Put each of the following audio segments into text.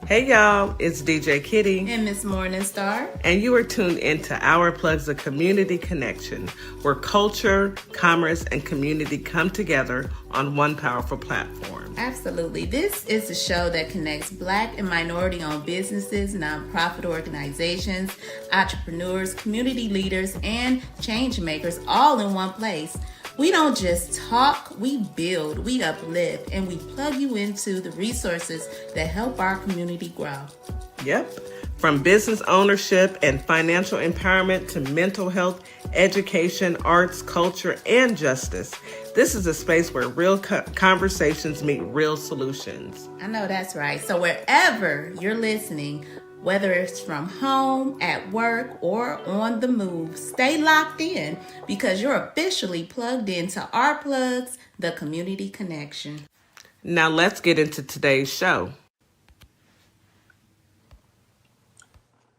Hey y'all, it's DJ Kitty. And Miss Morningstar. And you are tuned into Our Plugs, a community connection where culture, commerce, and community come together on one powerful platform. Absolutely. This is a show that connects Black and minority-owned businesses, nonprofit organizations, entrepreneurs, community leaders, and change makers all in one place. We don't just talk, we build, we uplift, and we plug you into the resources that help our community grow. Yep. From business ownership and financial empowerment to mental health, education, arts, culture, and justice. This is a space where real conversations meet real solutions. I know that's right. So wherever you're listening, whether it's from home, at work, or on the move, stay locked in because you're officially plugged into Our Plugs, the community connection. Now let's get into today's show.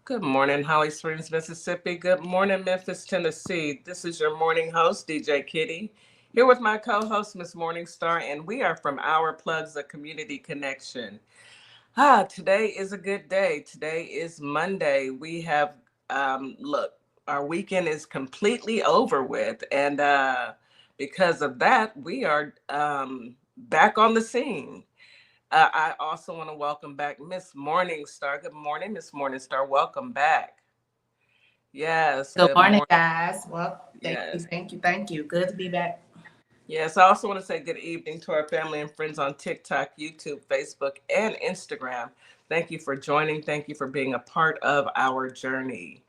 Good morning, Holly Springs, Mississippi. Good morning, Memphis, Tennessee. This is your morning host, DJ Kitty, here with my co-host, Miss Morningstar, and we are from Our Plugs, a community connection. Today is a good day. Today is Monday. We have, look, our weekend is completely over with, and because of that, we are back on the scene. I also want to welcome back Miss Morningstar. Good morning, Miss Morningstar. Welcome back. Yes. Good morning, guys. Well, Yes. thank you. Good to be back. Yes, I also want to say good evening to our family and friends on TikTok, YouTube, Facebook, and Instagram. Thank you for joining. Thank you for being a part of our journey.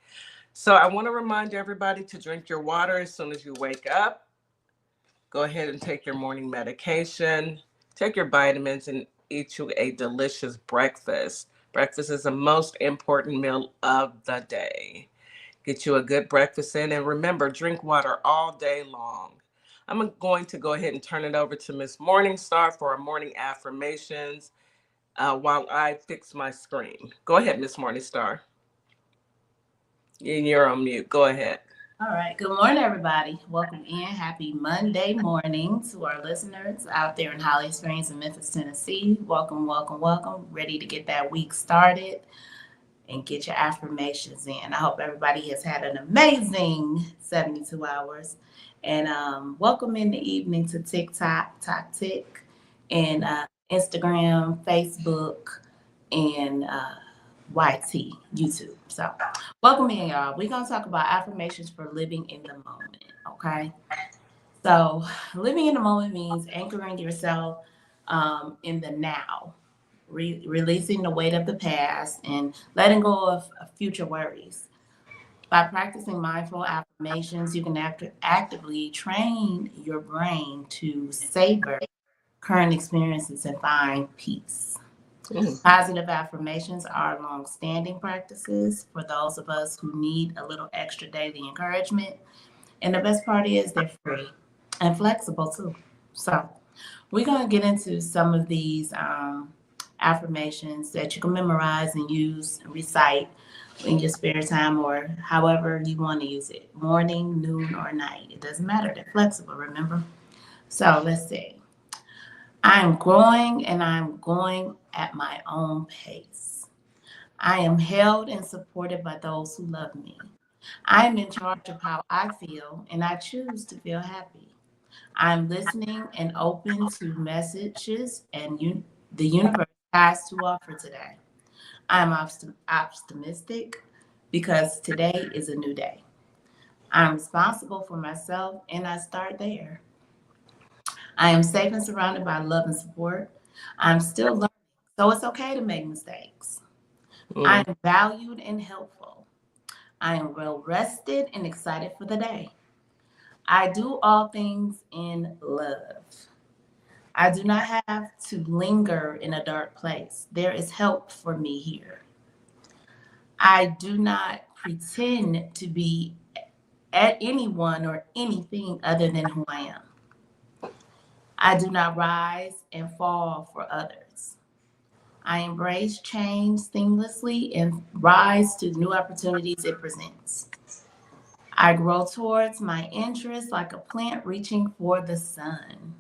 So I want to remind everybody to drink your water as soon as you wake up. Go ahead and take your morning medication, take your vitamins, and eat you a delicious breakfast. Breakfast is the most important meal of the day. Get you a good breakfast in, and remember, drink water all day long. I'm going to go ahead and turn it over to Miss Morningstar for our morning affirmations while I fix my screen. Go ahead, Miss Morningstar. You're on mute. Go ahead. All right. Good morning, everybody. Welcome in. Happy Monday morning to our listeners out there in Holly Springs and Memphis, Tennessee. Welcome, welcome, welcome. Ready to get that week started and get your affirmations in. I hope everybody has had an amazing 72 hours. And welcome in the evening to TikTok, and Instagram, Facebook, and YT, YouTube. So welcome in, y'all. We're going to talk about affirmations for living in the moment, okay? So living in the moment means anchoring yourself in the now, releasing the weight of the past and letting go of future worries. By practicing mindful affirmations, you can actively train your brain to savor current experiences and find peace. Positive affirmations are long-standing practices for those of us who need a little extra daily encouragement. And the best part is they're free and flexible too. So we're going to get into some of these affirmations that you can memorize and use and recite in your spare time or however you want to use it. Morning, noon, or night. It doesn't matter. They're flexible, remember? So let's see. I'm growing and I'm going at my own pace. I am held and supported by those who love me. I am in charge of how I feel and I choose to feel happy. I'm listening and open to messages and the universe has to offer today. I'm optimistic because today is a new day. I'm responsible for myself and I start there. I am safe and surrounded by love and support. I'm still learning, so it's okay to make mistakes. I am valued and helpful. I am well rested and excited for the day. I do all things in love. I do not have to linger in a dark place. There is help for me here. I do not pretend to be at anyone or anything other than who I am. I do not rise and fall for others. I embrace change seamlessly and rise to new opportunities it presents. I grow towards my interests like a plant reaching for the sun.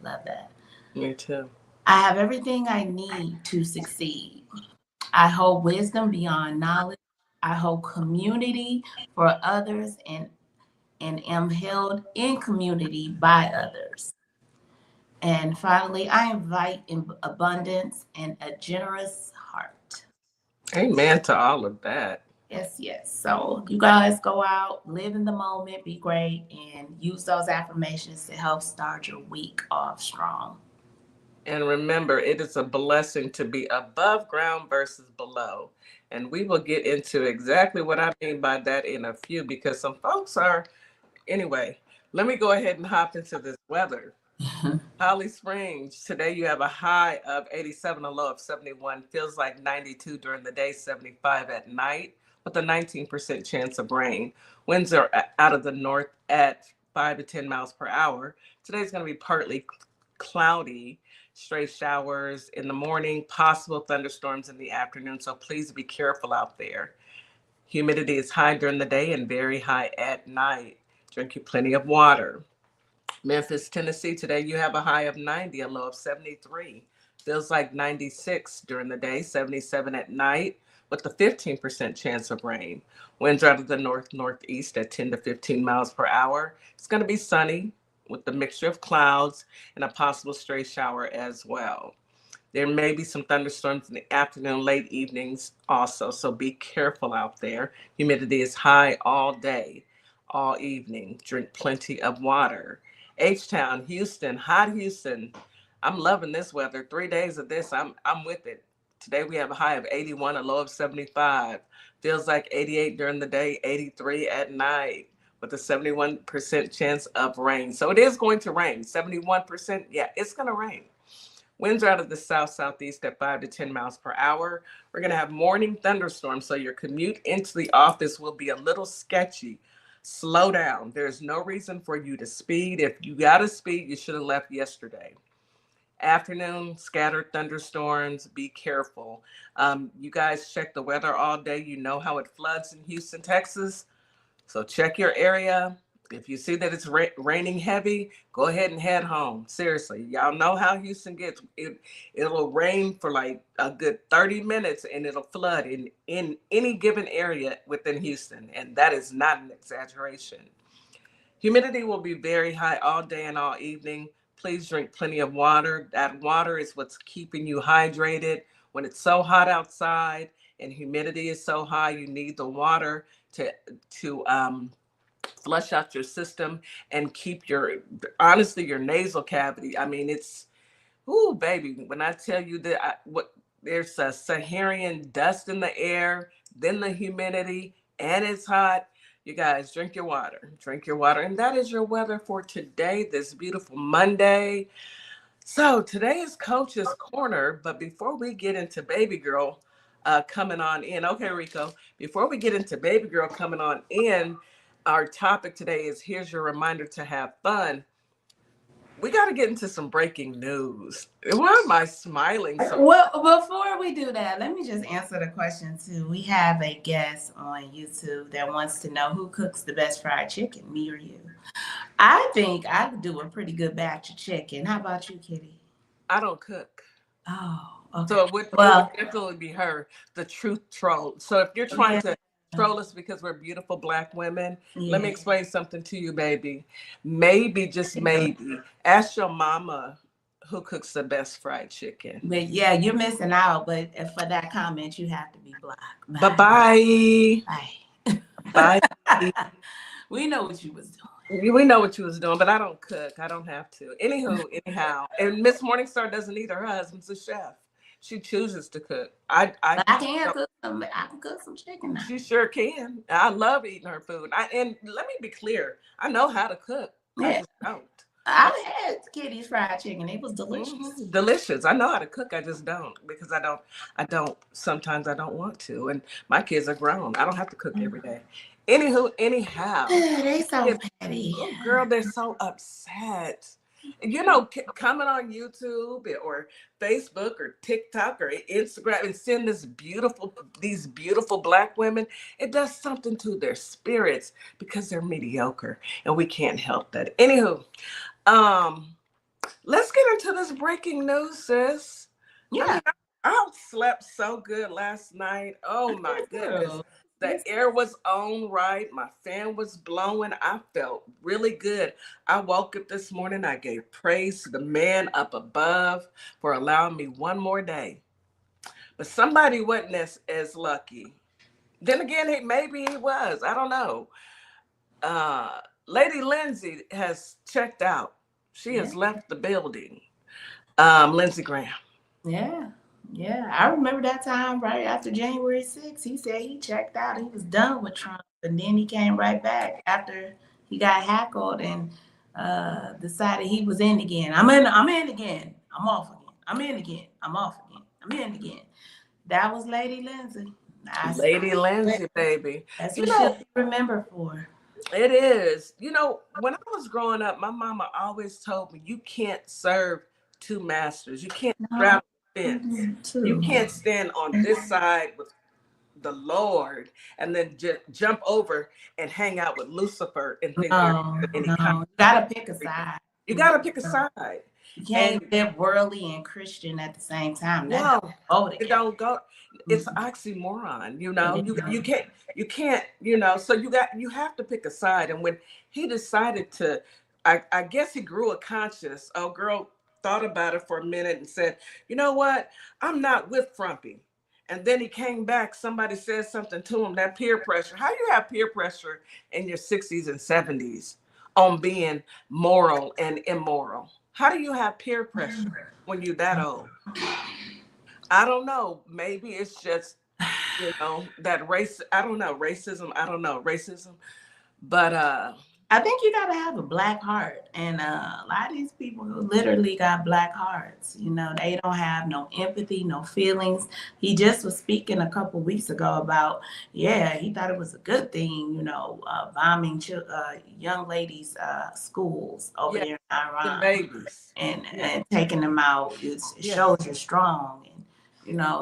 Love that. Me too. I have everything I need to succeed. I hold wisdom beyond knowledge. I hold community for others and am held in community by others. And finally, I invite in abundance and a generous heart. Amen to all of that. Yes, yes. So you guys go out, live in the moment, be great, and use those affirmations to help start your week off strong. And remember, it is a blessing to be above ground versus below. And we will get into exactly what I mean by that in a few because some folks are. Anyway, let me go ahead and hop into this weather. Holly Springs, today you have a high of 87, a low of 71. Feels like 92 during the day, 75 at night, with a 19% chance of rain. Winds are out of the north at 5 to 10 miles per hour. Today's going to be partly cloudy, stray showers in the morning, possible thunderstorms in the afternoon. So please be careful out there. Humidity is high during the day and very high at night. Drink you plenty of water. Memphis, Tennessee, today you have a high of 90, a low of 73. Feels like 96 during the day, 77 at night, with a 15% chance of rain. Winds out of the northeast at 10 to 15 miles per hour. It's going to be sunny with a mixture of clouds and a possible stray shower as well. There may be some thunderstorms in the afternoon, late evenings also, so be careful out there. Humidity is high all day, all evening. Drink plenty of water. H-Town, Houston, hot Houston. I'm loving this weather. 3 days of this, I'm with it. Today we have a high of 81, a low of 75. Feels like 88 during the day, 83 at night, with a 71% chance of rain. So it is going to rain. 71%, yeah, it's going to rain. Winds are out of the south-southeast at 5 to 10 miles per hour. We're going to have morning thunderstorms, so your commute into the office will be a little sketchy. Slow down. There's no reason for you to speed. If you got to speed, you should have left yesterday. Afternoon, scattered thunderstorms. Be careful. You guys check the weather all day. You know how it floods in Houston, Texas. So check your area. If you see that it's raining heavy, go ahead and head home. Seriously, y'all know how Houston gets. It'll rain for like a good 30 minutes and it'll flood in any given area within Houston. And that is not an exaggeration. Humidity will be very high all day and all evening. Please drink plenty of water. That water is what's keeping you hydrated. When it's so hot outside and humidity is so high, you need the water to flush out your system and keep honestly your nasal cavity. I mean, it's ooh baby, when I tell you that what there's a Saharan dust in the air, then the humidity, and it's hot. You guys drink your water, and that is your weather for today, this beautiful Monday. So today is Coach's Corner, but before we get into Baby Girl coming on in, okay, Rico, before we get into Baby Girl coming on in, our topic today is here's your reminder to have fun. We got to get into some breaking news. Why am I smiling so? Well, before we do that, let me just answer the question too. We have a guest on YouTube that wants to know who cooks the best fried chicken, me or you. I think I could do a pretty good batch of chicken. How about you, Kitty? I don't cook. Oh, okay. So it would Well, definitely be her, the truth troll. So if you're trying yeah, to troll us because we're beautiful Black women, let me yeah. explain something to you, baby. Maybe, just maybe, ask your mama who cooks the best fried chicken. But yeah, you're missing out. But for that comment, you have to be Black. Bye-bye. Bye. Bye. We know what you was doing. We know what you was doing, but I don't cook. I don't have to. Anywho, anyhow. And Miss Morningstar doesn't either. Her husband's a chef. She chooses to cook. But I can cook some. I can cook some chicken now. She sure can. I love eating her food. And let me be clear. I know how to cook. I Yeah. just don't. I had Kitty's fried chicken. It was delicious. Delicious. I know how to cook. I just don't because sometimes I don't want to. And my kids are grown. I don't have to cook every day. Anyhow. They so petty. Oh, girl, they're so upset. You know, comment on YouTube or Facebook or TikTok or Instagram and send these beautiful Black women. It does something to their spirits because they're mediocre and we can't help that. Anywho, let's get into this breaking news, sis. Yeah. I mean, I slept so good last night. Oh my goodness. Girl, The it's air was on right. My fan was blowing. I felt really good. I woke up this morning. I gave praise to the man up above for allowing me one more day. But somebody wasn't as lucky. Then again, maybe he was. I don't know. Lady Lindsay has checked out. She yeah. has left the building. Lindsey Graham. Yeah, yeah. I remember that time right after January 6th. He said he checked out. He was done with Trump, and then he came right back after he got hackled and decided he was in again. I'm in. I'm in again. I'm off again. I'm in again. I'm off again. I'm in again. That was Lady Lindsay. I said, Lady Lindsay, baby. that's You what she'll know, be remembered for. it is. You know, when I was growing up, my mama always told me you can't serve two masters. You can't No, straddle the fence. You too. can't stand on this side with the Lord and then jump over and hang out with Lucifer and think you're No, any no. kind You gotta pick a of freedom. side. You You got to pick a know? side. You And can't live worldly and Christian at the same time. That don't no, go it together. don't go. It's Mhm. oxymoron, It you can't, so you have to pick a side. And when he decided to, I guess he grew a conscience. Oh girl thought about it for a minute and said, you know what? I'm not with Frumpy. And then he came back, somebody said something to him, that peer pressure. How you have peer pressure in your 60s and 70s on being moral and immoral? How do you have peer pressure when you're that old? I don't know. Maybe it's just, that race. I don't know. Racism. I don't know. Racism. But I think you gotta have a black heart, and a lot of these people who literally got black hearts, they don't have no empathy, no feelings. He just was speaking a couple weeks ago about, yeah, he thought it was a good thing, bombing young ladies' schools over yeah, there in the Iran, babies. and Yeah. taking them out. It Yeah. shows you're strong, and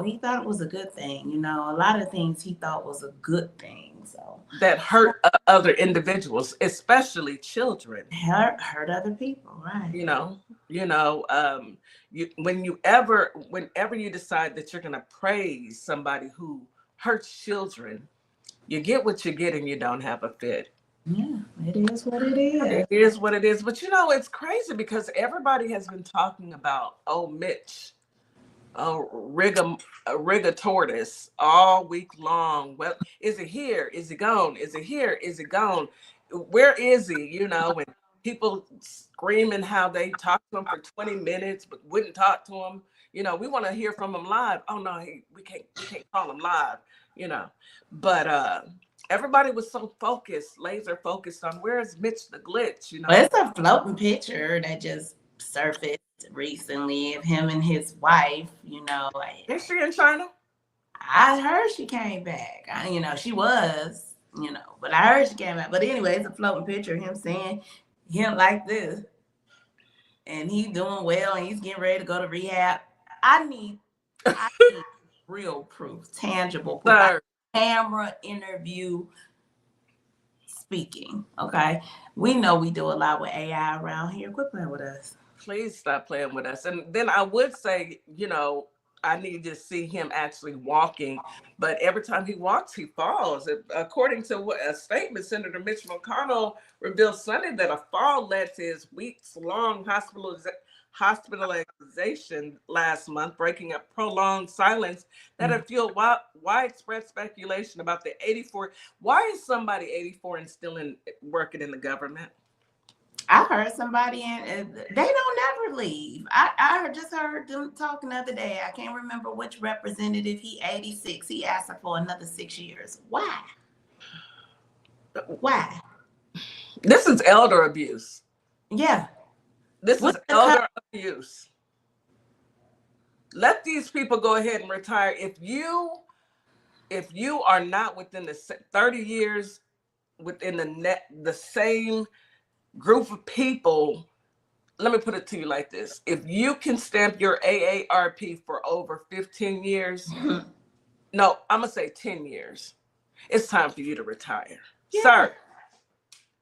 he thought it was a good thing. A lot of things he thought was a good thing. So That hurt other individuals, especially children. hurt other people, right? You know. You know. Whenever you decide that you're gonna praise somebody who hurts children, you get what you get, and you don't have a fit. Yeah, it is what it is. It is what it is. But it's crazy because everybody has been talking about, oh, Mitch, Riga tortoise all week long. Well, is it here? Is he gone? Is it here? Is he gone? Where is he? And people screaming how they talked to him for 20 minutes but wouldn't talk to him. We want to hear from him live. Oh no, we can't call him live, you know. But everybody was so focused, laser focused on where's Mitch the glitch. Well, it's a floating picture that just surfaced recently of him and his wife. Is she in China? I heard she came back. She was, but I heard she came back. But anyway, it's a floating picture of him saying him like this, and he's doing well, and he's getting ready to go to rehab. I need, I need real proof, tangible proof, like Sir, camera interview speaking. Okay, we know we do a lot with AI around here. Quit playing with us. please stop playing with us. And then I would say, I need to see him actually walking, but every time he walks, he falls. According to a statement, Senator Mitch McConnell revealed Sunday that a fall led to his weeks-long hospitalization last month, breaking a prolonged silence that had fueled widespread speculation about the 84. Why is somebody 84 and still working in the government? I heard somebody and they don't never leave. Just heard them talking the other day. I can't remember which representative. He 86. He asked for another 6 years. Why? Why? This is elder abuse. Yeah. This is What's elder abuse. Let these people go ahead and retire. If you are not within the 30 years within the same group of people, let me put it to you like this. If you can stamp your AARP for over 15 years, no, I'm going to say 10 years, it's time for you to retire. Yeah. Sir,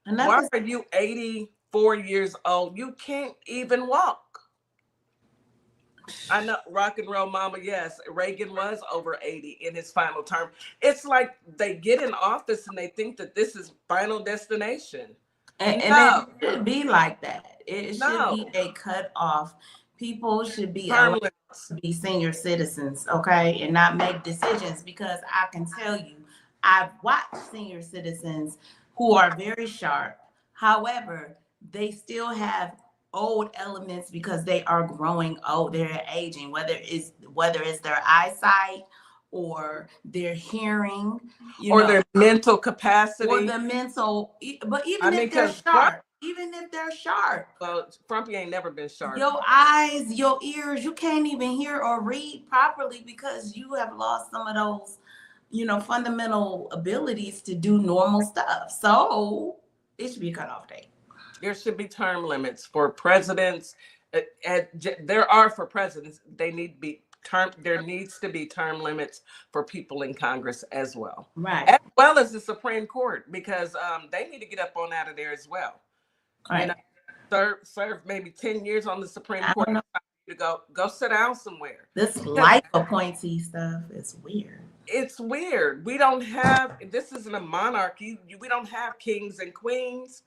Enough why is are you 84 years old? You can't even walk. I know, rock and roll mama. Yes, Reagan was over 80 in his final term. It's like they get in office and they think that this is final destination. And it No, should be like that. It should no, be a cut off. People should be term allowed limits. to be senior citizens, okay, and not make decisions, because I can tell you, I've watched senior citizens who are very sharp. However, they still have old elements because they are growing old, they're aging, whether it's their eyesight or their hearing, you Or know, their mental or capacity. the mental, but I even mean, if they're because Trump, sharp, even if they're sharp, well, Trumpy ain't never been sharp. your eyes, your ears, you can't even hear or read properly because you have lost some of those, fundamental abilities to do normal stuff. So it should be a cutoff date. There should be term limits for presidents. There are for presidents. They need to be term. There needs to be term limits for people in Congress Right, as well as the Supreme Court, because they need to get up on out of there as well. You know, right. serve maybe 10 years on the Supreme I Court. don't know. To go sit down somewhere. This Because life appointee stuff is weird. it's weird. We don't have, this isn't a monarchy. We don't have kings and queens,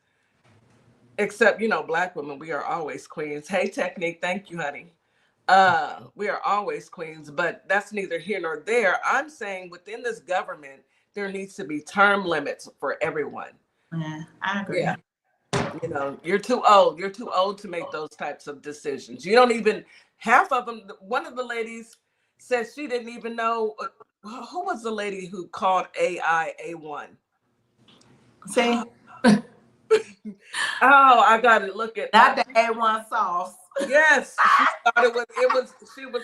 except, Black women. We are always queens. Hey, Technique. Thank you, honey. We are always queens, but that's neither here nor there. I'm saying within this government, there needs to be term limits for everyone. Yeah, I agree. Yeah. You're too old. You're too old to make those types of decisions. You don't even, half of them. One of the ladies said she didn't even know, who was the lady who called AI A1? See, Oh, I got to look at, not the A1 sauce. yes, she thought she was,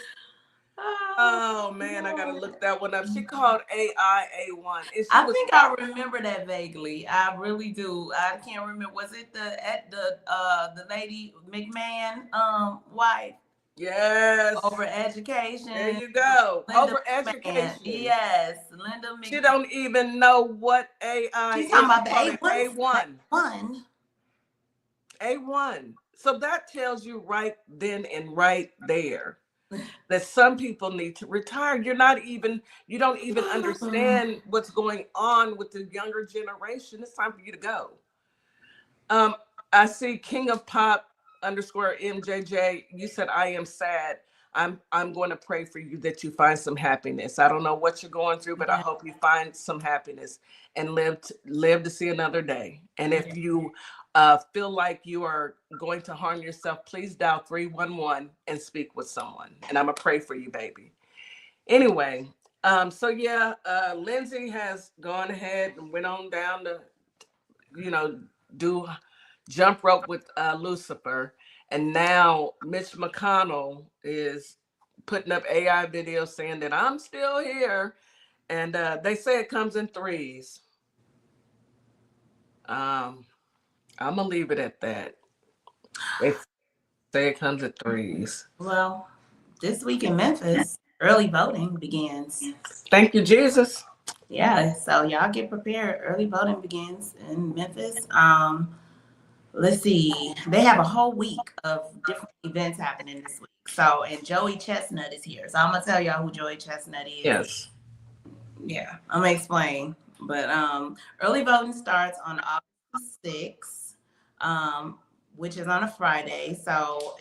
Oh, oh man, I got to Lord. look that one up. She called AI A1 and she I was, think I remember that vaguely. I really do. I can't remember. Was it the lady McMahon wife yes, over there education? you go. Linda Over McMahon. education. Yes, Linda She McMahon. don't even know what AI She's talking is. She about the called it A1. A1. A1. A1. So that tells you right then and right there that some people need to retire. You don't even understand what's going on with the younger generation. It's time for you to go. Um, I see King of Pop underscore MJJ. You said I am sad. I'm going to pray for you that you find some happiness. I don't know what you're going through, but I Yeah, hope you find some happiness and live to see another day. And yeah. if you feel like you are going to harm yourself, please dial 311 and speak with someone. And I'm gonna pray for you, baby. Anyway, so yeah, Lindsay has gone ahead and went on down to, you know, do jump rope with Lucifer. And now Mitch McConnell is putting up AI videos saying that I'm still here. And they say it comes in threes. Um, I'm going to leave it at that. They say it comes in threes. Well, this week in Memphis, early voting begins. Thank you, Jesus. Yeah, so y'all get prepared. Early voting begins in Memphis. Let's see. They have a whole week of different events happening this week. So, and Joey Chestnut is here. So I'm gonna tell y'all who Joey Chestnut is. Yes. Yeah, I'm gonna explain. But early voting starts on August 6th, which is on a Friday. So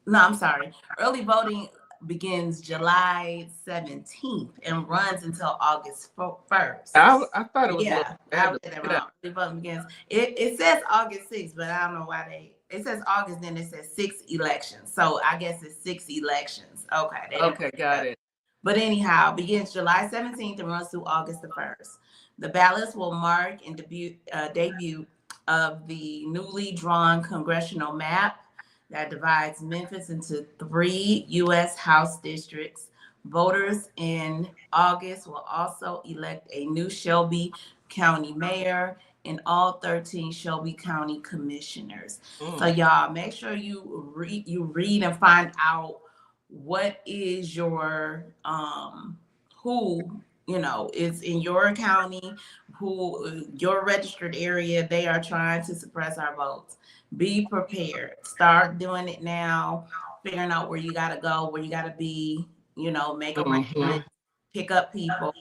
no, I'm sorry. Early voting begins July 17th and runs until August 1st. I thought it was a little Yeah, I bad read to that look it up. wrong. Early voting begins. It says August 6th, but I don't know why it says August, then it says 6 elections. So I guess it's 6 elections. Okay, they didn't Okay, got it. but anyhow, begins July 17th and runs through August the 1st. The ballots will mark and debut of the newly drawn congressional map that divides Memphis into 3 U.S. House districts. Voters in August will also elect a new Shelby County mayor and all 13 Shelby County commissioners. So Mm. y'all make sure you read and find out what is your who is in your county, who your registered area. They are trying to suppress our votes. Be prepared, start doing it now. figuring out where you gotta go, where you gotta be, make Mm-hmm. arrangements, pick up people,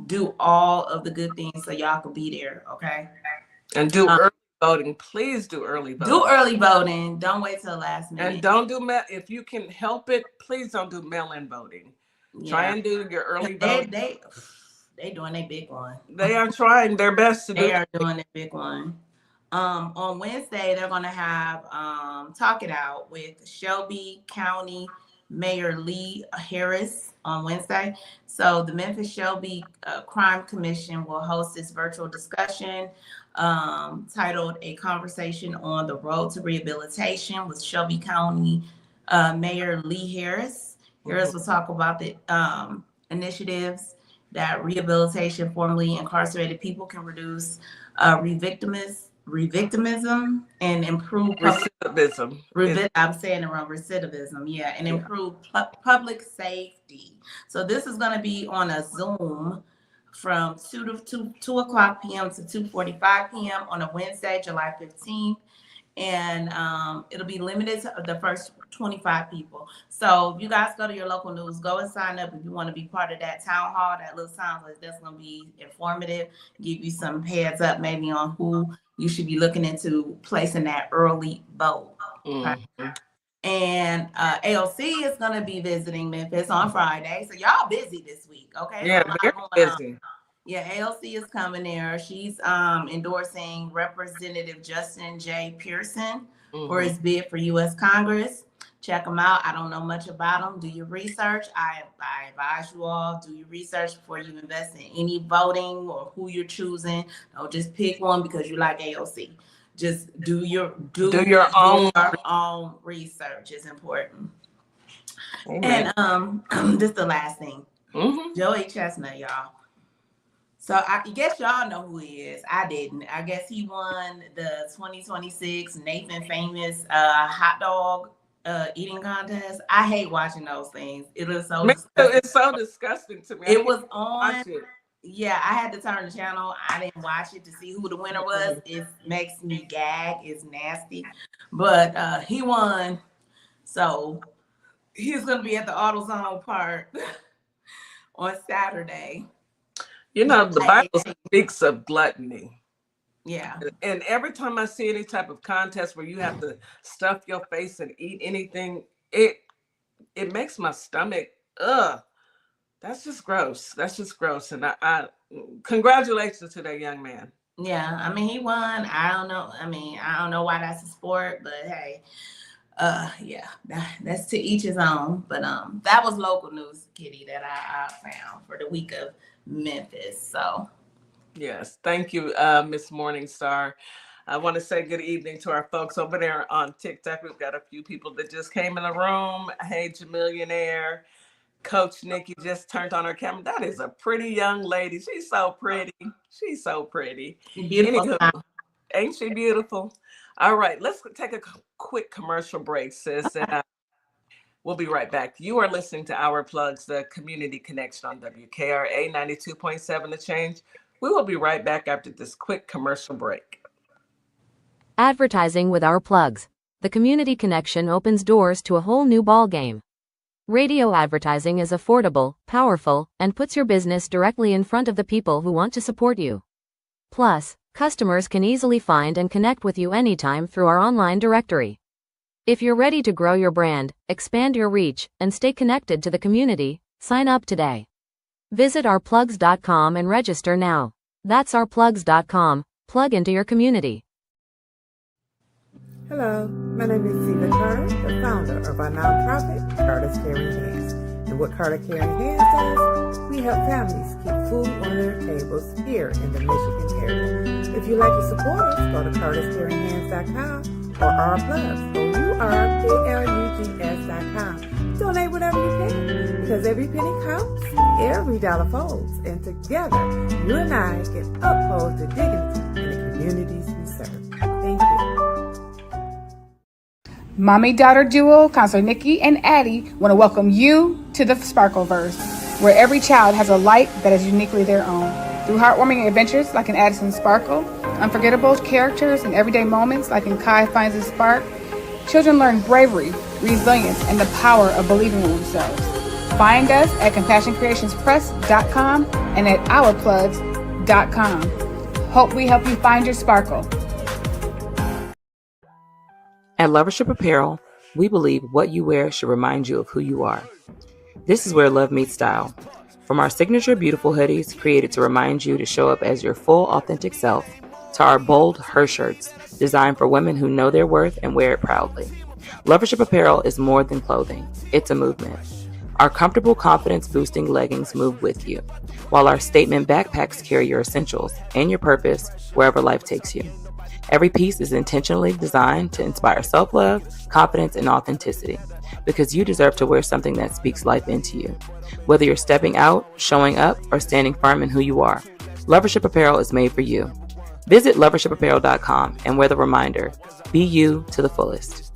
do all of the good things so y'all can be there, okay? And do early voting. Please do early voting. Do early voting. Don't wait till the last minute. And don't do if you can help it, please don't do mail-in voting. Yeah. Try and do your early voting. They doing their big one. They are trying their best to do. They are doing their big one. On Wednesday, they're going to have Talk It Out with Shelby County Mayor Lee Harris on Wednesday. So the Memphis Shelby Crime Commission will host this virtual discussion titled A Conversation on the Road to Rehabilitation with Shelby County Mayor Lee Harris. Harris will talk about the initiatives that rehabilitation formerly incarcerated people can reduce revictimism and improve recidivism. I'm saying it wrong, recidivism, yeah, and improve public safety. So this is going to be on a Zoom from 2 o'clock p.m. to 2:45 p.m. on a Wednesday, July 15th. And it'll be limited to the first 25 people. So you guys go to your local news, go and sign up if you want to be part of that town hall. That looks sounds like that's going to be informative, give you some heads up maybe on who you should be looking into placing that early vote. Mm-hmm. And AOC is going to be visiting Memphis on Friday. So y'all busy this week, okay? Yeah, very busy. Yeah, AOC is coming there. She's endorsing Representative Justin J. Pearson for his bid for U.S. Congress. Check him out. I don't know much about him. Do your research. I advise you all, do your research before you invest in any voting or who you're choosing. Don't just pick one because you like AOC. Just do your own research is important. Amen. And this is the last thing. Joey Chestnut, y'all. So I guess y'all know who he is. I didn't. I guess he won the 2026 Nathan Famous hot dog eating contest. I hate watching those things. It is so disgusting. It's so disgusting to me. It was on. Yeah, I had to turn the channel. I didn't watch it to see who the winner was. It makes me gag. It's nasty. But he won. So he's going to be at the AutoZone Park on Saturday. You know, the Bible speaks of gluttony. Yeah. And every time I see any type of contest where you have to stuff your face and eat anything, it makes my stomach, that's just gross. That's just gross. And I congratulations to that young man. Yeah. I mean, he won. I don't know. I mean, I don't know why that's a sport, but hey, yeah, that's to each his own. But that was local news, Kitty, that I found for the week of Memphis. So yes, thank you, Miss Morningstar. I want to say good evening to our folks over there on TikTok. We've got a few people that just came in the room. Hey, Jamillionaire. Coach Nikki just turned on her camera. That is a pretty young lady. She's so pretty. She's so pretty. Beautiful. Anywho, ain't she beautiful? All right, let's take a quick commercial break, sis. And we'll be right back. You are listening to Our Plugs, the community connection on WKRA 92.7 The Change. We will be right back after this quick commercial break. Advertising with Our Plugs. The community connection opens doors to a whole new ballgame. Radio advertising is affordable, powerful, and puts your business directly in front of the people who want to support you. Plus, customers can easily find and connect with you anytime through our online directory. If you're ready to grow your brand, expand your reach, and stay connected to the community, sign up today. Visit ourplugs.com and register now. That's ourplugs.com. Plug into your community. Hello, my name is Siva Carter, the founder of our nonprofit, Carter's Caring Hands. And what Carter Caring Hands does, we help families keep food on their tables here in the Michigan area. If you'd like to support us, go to carterscaringhands.com or ourplugs, OURPLUGS.com. Donate whatever you can, because every penny counts, every dollar folds, and together, you and I can uphold the dignity in the communities we serve. Thank you. Mommy-daughter duo, Counselor Nikki and Addie, want to welcome you to the Sparkleverse, where every child has a light that is uniquely their own. Through heartwarming adventures like in Addison Sparkle, unforgettable characters and everyday moments like in Kai Finds a Spark, Children learn bravery, resilience, and the power of believing in themselves. Find us at CompassionCreationsPress.com and at OurPlugs.com. Hope we help you find your sparkle. At Lovership Apparel, we believe what you wear should remind you of who you are. This is where love meets style. From our signature beautiful hoodies created to remind you to show up as your full authentic self, to our bold her shirts designed for women who know their worth and wear it proudly. Lovership Apparel is more than clothing, it's a movement. Our comfortable confidence-boosting leggings move with you, while our statement backpacks carry your essentials and your purpose wherever life takes you. Every piece is intentionally designed to inspire self-love, confidence, and authenticity, because you deserve to wear something that speaks life into you. Whether you're stepping out, showing up, or standing firm in who you are, Lovership Apparel is made for you. Visit lovershipapparel.com and wear the reminder, be you to the fullest.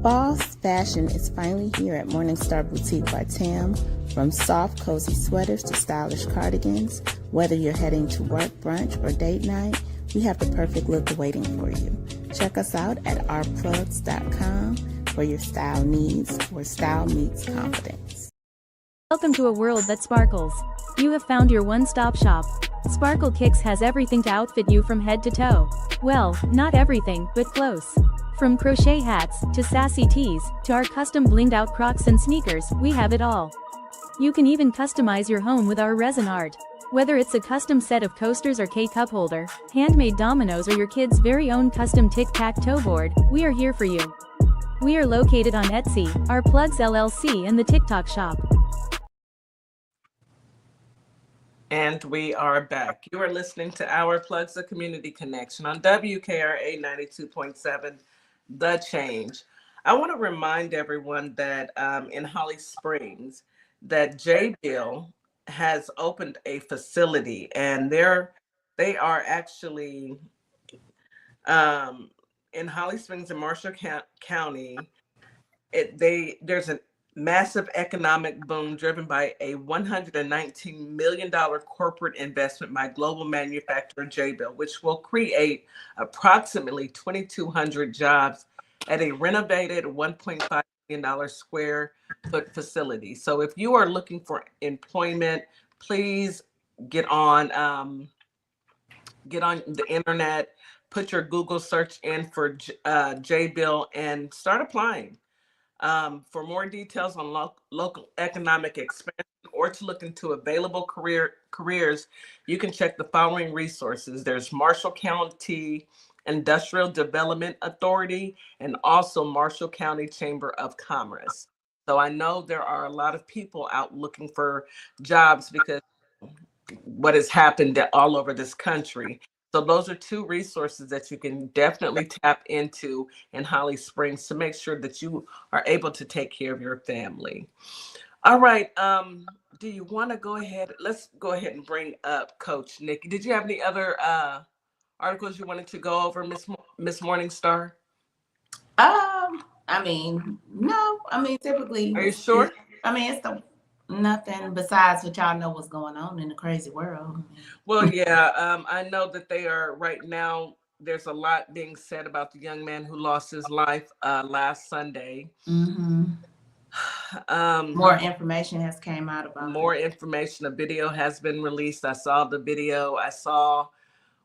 Fall's fashion is finally here at Morningstar Boutique by Tam. From soft, cozy sweaters to stylish cardigans, whether you're heading to work, brunch, or date night, we have the perfect look waiting for you. Check us out at ourplugs.com for your style needs, where style meets confidence. Welcome to a world that sparkles. You have found your one-stop shop. Sparkle Kicks has everything to outfit you from head to toe. Well, not everything, but close. From crochet hats, to sassy tees, to our custom blinged out Crocs and sneakers, we have it all. You can even customize your home with our resin art. Whether it's a custom set of coasters or K-cup holder, handmade dominoes, or your kid's very own custom tic-tac-toe board, we are here for you. We are located on Etsy, Our Plugs LLC, and the TikTok shop. And we are back. You are listening to Our Plugs, the Community Connection on WKRA 92.7, The Change. I want to remind everyone that in Holly Springs, that J-Bill has opened a facility, and they are actually in Holly Springs and Marshall County. There's a massive economic boom driven by a $119 million corporate investment by global manufacturer J-Bill, which will create approximately 2,200 jobs at a renovated $1.5 million square foot facility. So if you are looking for employment, please get on the internet, put your Google search in for J-Bill and start applying. For more details on local economic expansion or to look into available careers, you can check the following resources. There's Marshall County Industrial Development Authority and also Marshall County Chamber of Commerce. So I know there are a lot of people out looking for jobs because what has happened all over this country. So those are two resources that you can definitely tap into in Holly Springs to make sure that you are able to take care of your family. All right. Do you want to go ahead? Let's go ahead and bring up Coach Nikki. Did you have any other articles you wanted to go over, Miss Morningstar? I mean, no. I mean, typically. Are you sure? It's nothing besides what y'all know what's going on in the crazy world. Well, yeah, I know that they are right now. There's a lot being said about the young man who lost his life last Sunday. Mm-hmm. More information has came out about more information. A video has been released. I saw the video.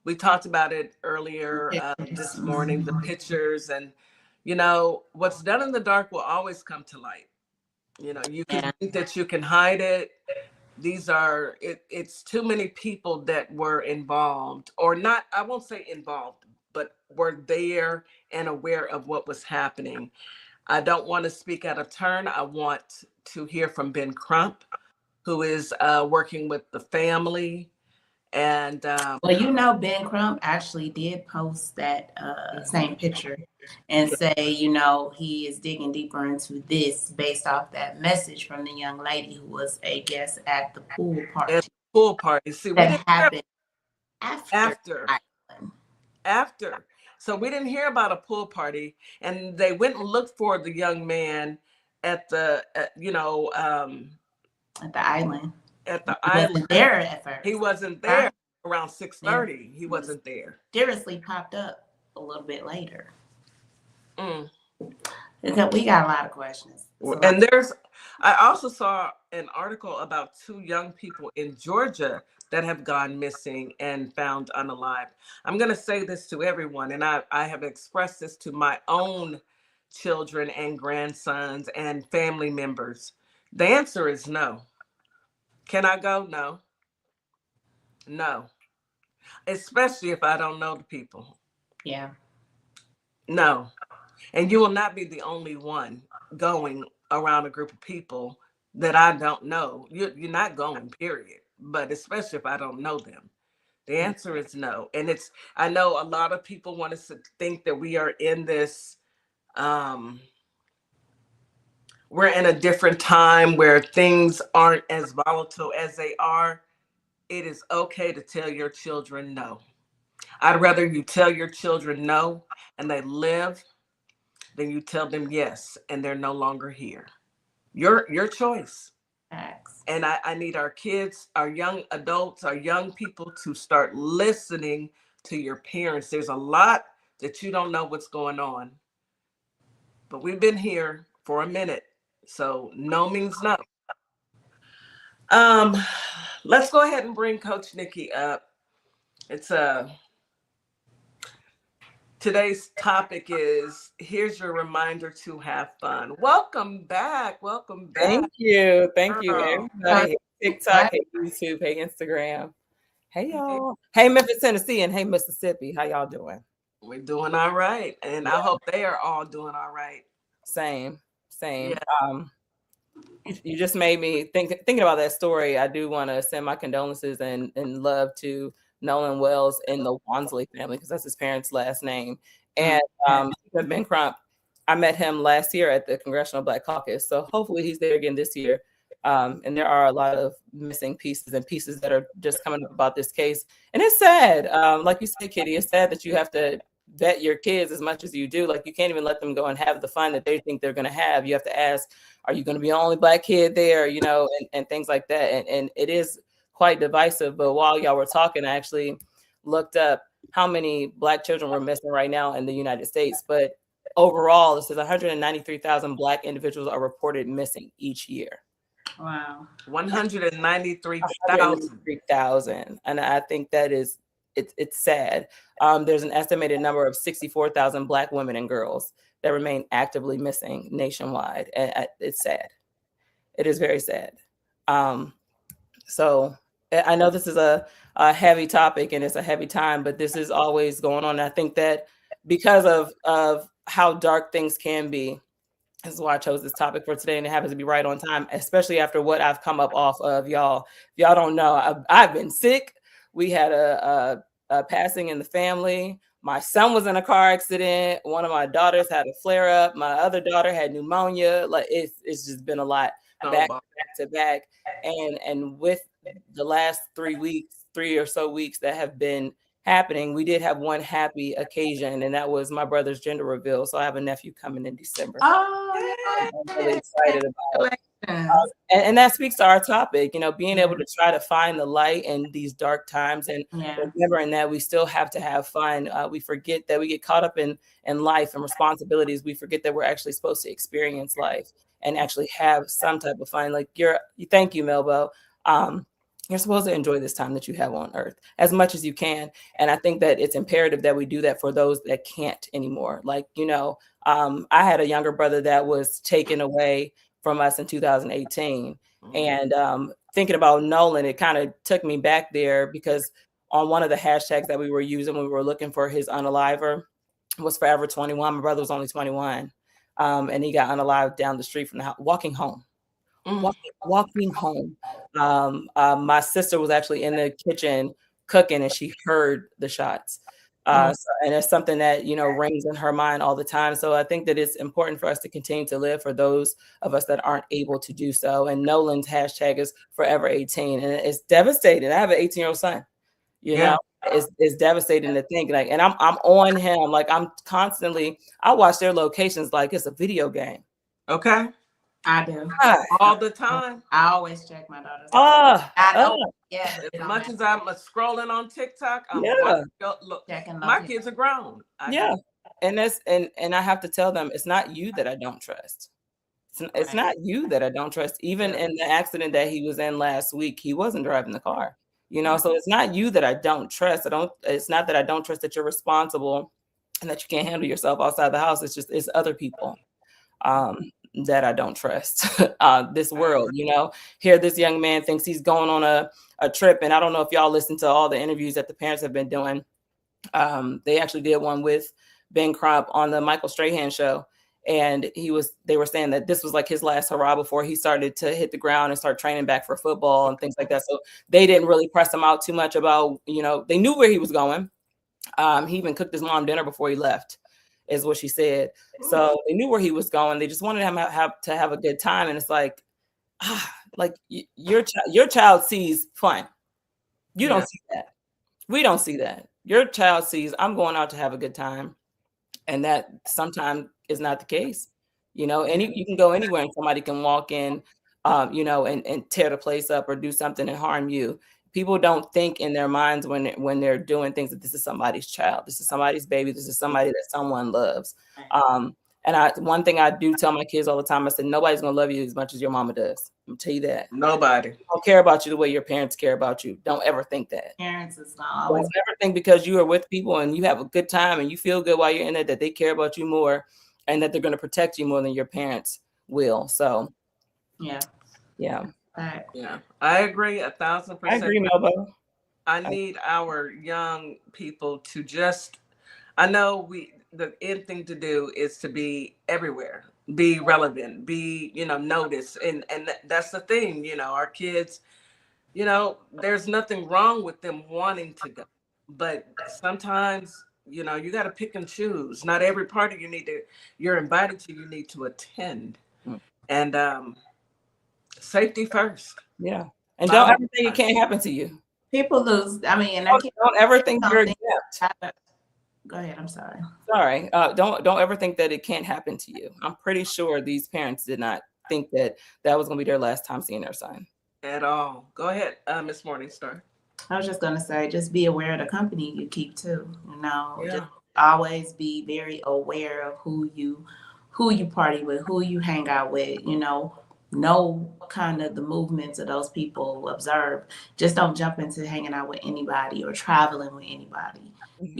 We talked about it earlier this morning, the pictures, and what's done in the dark will always come to light. You can think that you can hide it. It's too many people that were involved, or not, I won't say involved, but were there and aware of what was happening. I don't want to speak out of turn. I want to hear from Ben Crump, who is working with the family. And Ben Crump actually did post that same picture and say, he is digging deeper into this based off that message from the young lady who was a guest at the pool party. See, that happened after. So we didn't hear about a pool party, and they went and looked for the young man at the island. At the island. He wasn't there at first. He wasn't there around 6:30. He wasn't there. Mysteriously popped up a little bit later. Mm. Because we got a lot of questions. And I also saw an article about 2 young people in Georgia that have gone missing and found unalived. I'm going to say this to everyone, and I have expressed this to my own children and grandsons and family members. The answer is no. Can I go? No. No. Especially if I don't know the people. Yeah. No. And you will not be the only one going around a group of people that I don't know. You're not going, period. But especially if I don't know them. The answer is no. And I know a lot of people want us to think that we are in this, we're in a different time where things aren't as volatile as they are. It is okay to tell your children no. I'd rather you tell your children no and they live than you tell them yes and they're no longer here. Your choice. Facts. And I need our kids, our young adults, our young people to start listening to your parents. There's a lot that you don't know what's going on, but we've been here for a minute, so no means no. Let's go ahead and bring Coach Nikki up. Today's topic is, here's your reminder to have fun. Welcome back. Welcome back. Thank you. Thank you, Girl. everybody. Hey, TikTok, hey, YouTube, hey, Instagram. Hey, y'all. Hey, Memphis, Tennessee, and hey, Mississippi. How y'all doing? We're doing all right. And I hope they are all doing all right. Same. Yeah. You just made me thinking about that story. I do want to send my condolences and love to Nolan Wells and the Wansley family, because that's his parents' last name. And Ben Crump, I met him last year at the Congressional Black Caucus. So hopefully he's there again this year. And there are a lot of missing pieces that are just coming up about this case. And it's sad. Like you said, Kitty, it's sad that you have to vet your kids as much as you do. Like, you can't even let them go and have the fun that they think they're going to have. You have to ask, are you going to be the only Black kid there? And things like that. And it is quite divisive. But while y'all were talking, I actually looked up how many Black children were missing right now in the United States. But overall, it says 193,000 Black individuals are reported missing each year. Wow. 193,000. And I think that is, it's sad. There's an estimated number of 64,000 Black women and girls that remain actively missing nationwide. And it's sad. It is very sad. So I know this is a heavy topic and it's a heavy time, but this is always going on. And I think that because of how dark things can be, this is why I chose this topic for today, and it happens to be right on time, especially after what I've come up off of, y'all. If y'all don't know, I've been sick. We had a passing in the family. My son was in a car accident. One of my daughters had a flare up. My other daughter had pneumonia. Like, it's just been a lot back to back. And with the last 3 or so weeks that have been happening, we did have one happy occasion, and that was my brother's gender reveal. So I have a nephew coming in December. I'm really excited about it. And that speaks to our topic, being able to try to find the light in these dark times, and remembering that we still have to have fun. We forget that we get caught up in life and responsibilities. We forget that we're actually supposed to experience life and actually have some type of fun. Like, thank you, Melbo. You're supposed to enjoy this time that you have on earth as much as you can. And I think that it's imperative that we do that for those that can't anymore. Like, I had a younger brother that was taken away from us in 2018. And thinking about Nolan, it kind of took me back there, because on one of the hashtags that we were using when we were looking for his unaliver was Forever 21. My brother was only 21. And he got unalived down the street from the house, walking home. Walking home. My sister was actually in the kitchen cooking, and she heard the shots. And it's something that, rings in her mind all the time. So I think that it's important for us to continue to live for those of us that aren't able to do so. And Nolan's hashtag is Forever 18. And it's devastating. I have an 18-year-old son, it's devastating to think, like, and I'm on him. Like, I watch their locations like it's a video game. Okay. I do. All the time. I always check my daughter's. Yeah. As much as I'm scrolling on TikTok, look, my kids are grown. and I have to tell them, it's not you that I don't trust. It's not you that I don't trust. Even in the accident that he was in last week, he wasn't driving the car. So it's not you that I don't trust. It's not that I don't trust that you're responsible and that you can't handle yourself outside the house. It's other people that I don't trust. This world, here this young man thinks he's going on a trip. And I don't know if y'all listen to all the interviews that the parents have been doing. They actually did one with Ben Crump on the Michael Strahan show. And they were saying that this was like his last hurrah before he started to hit the ground and start training back for football and things like that. So they didn't really press him out too much about, they knew where he was going. He even cooked his mom dinner before he left, is what she said. So they knew where he was going. They just wanted him to have a good time. And it's like, your child sees fun. You don't see that. We don't see that. Your child sees, I'm going out to have a good time. And that sometimes is not the case. You can go anywhere and somebody can walk in, and tear the place up or do something and harm you. People don't think in their minds when they're doing things that this is somebody's child, this is somebody's baby, this is somebody that someone loves. And one thing I do tell my kids all the time, I said, nobody's gonna love you as much as your mama does. I'm gonna tell you that. Nobody. Don't care about you the way your parents care about you. Don't ever think that. Parents is not always. Don't ever think because you are with people and you have a good time and you feel good while you're in it that they care about you more and that they're going to protect you more than your parents will. So, yeah. Right. Yeah, I agree 1,000%. I agree, Melba. I need our young people to just, I know the end thing to do is to be everywhere, be relevant, be, noticed. And that's the thing, our kids, there's nothing wrong with them wanting to go. But sometimes, you got to pick and choose. Not every party you're invited to, you need to attend. And safety first. Yeah. And don't ever think it can't happen to you. People lose. I mean, and don't ever think you're exempt. Go ahead. I'm sorry. Sorry. Don't ever think that it can't happen to you. I'm pretty sure these parents did not think that was going to be their last time seeing their son. At all. Go ahead, Miss Morningstar. I was just going to say, just be aware of the company you keep too. Yeah. Just always be very aware of who you party with, who you hang out with. Know kind of the movements of those people. Observe. Just don't jump into hanging out with anybody or traveling with anybody. Mm-hmm.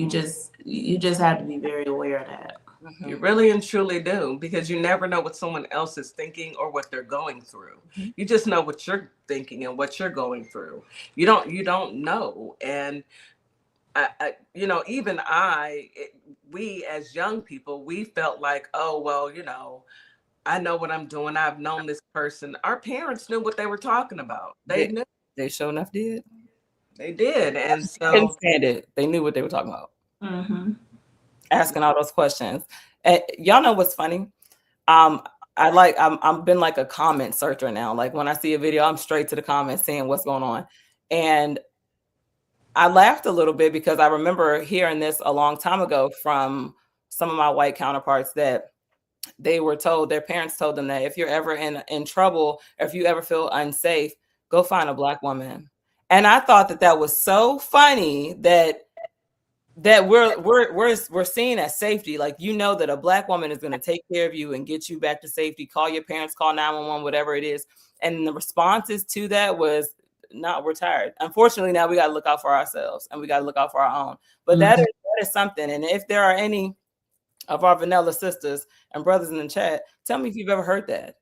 You just have to be very aware of that. Mm-hmm. You really and truly do, because you never know what someone else is thinking or what they're going through. Mm-hmm. You just know what you're thinking and what you're going through. You don't know. And we as young people, we felt like, oh, well, I know what I'm doing. I've known this person. Our parents knew what they were talking about. They knew. They sure enough did. They did. And so couldn't stand it. They knew what they were talking about. Mm-hmm. Asking all those questions. And y'all know what's funny? I've been like a comment searcher now. Like when I see a video, I'm straight to the comments seeing what's going on. And I laughed a little bit because I remember hearing this a long time ago from some of my white counterparts that their parents told them that if you're ever in trouble, or if you ever feel unsafe, go find a Black woman. And I thought that was so funny that we're seen as safety. Like, that a Black woman is going to take care of you and get you back to safety. Call your parents, call 911, whatever it is. And the responses to that was, "No, we're tired." Unfortunately, now we got to look out for ourselves and we got to look out for our own. But that is something. And if there are any of our vanilla sisters and brothers in the chat, tell me if you've ever heard that.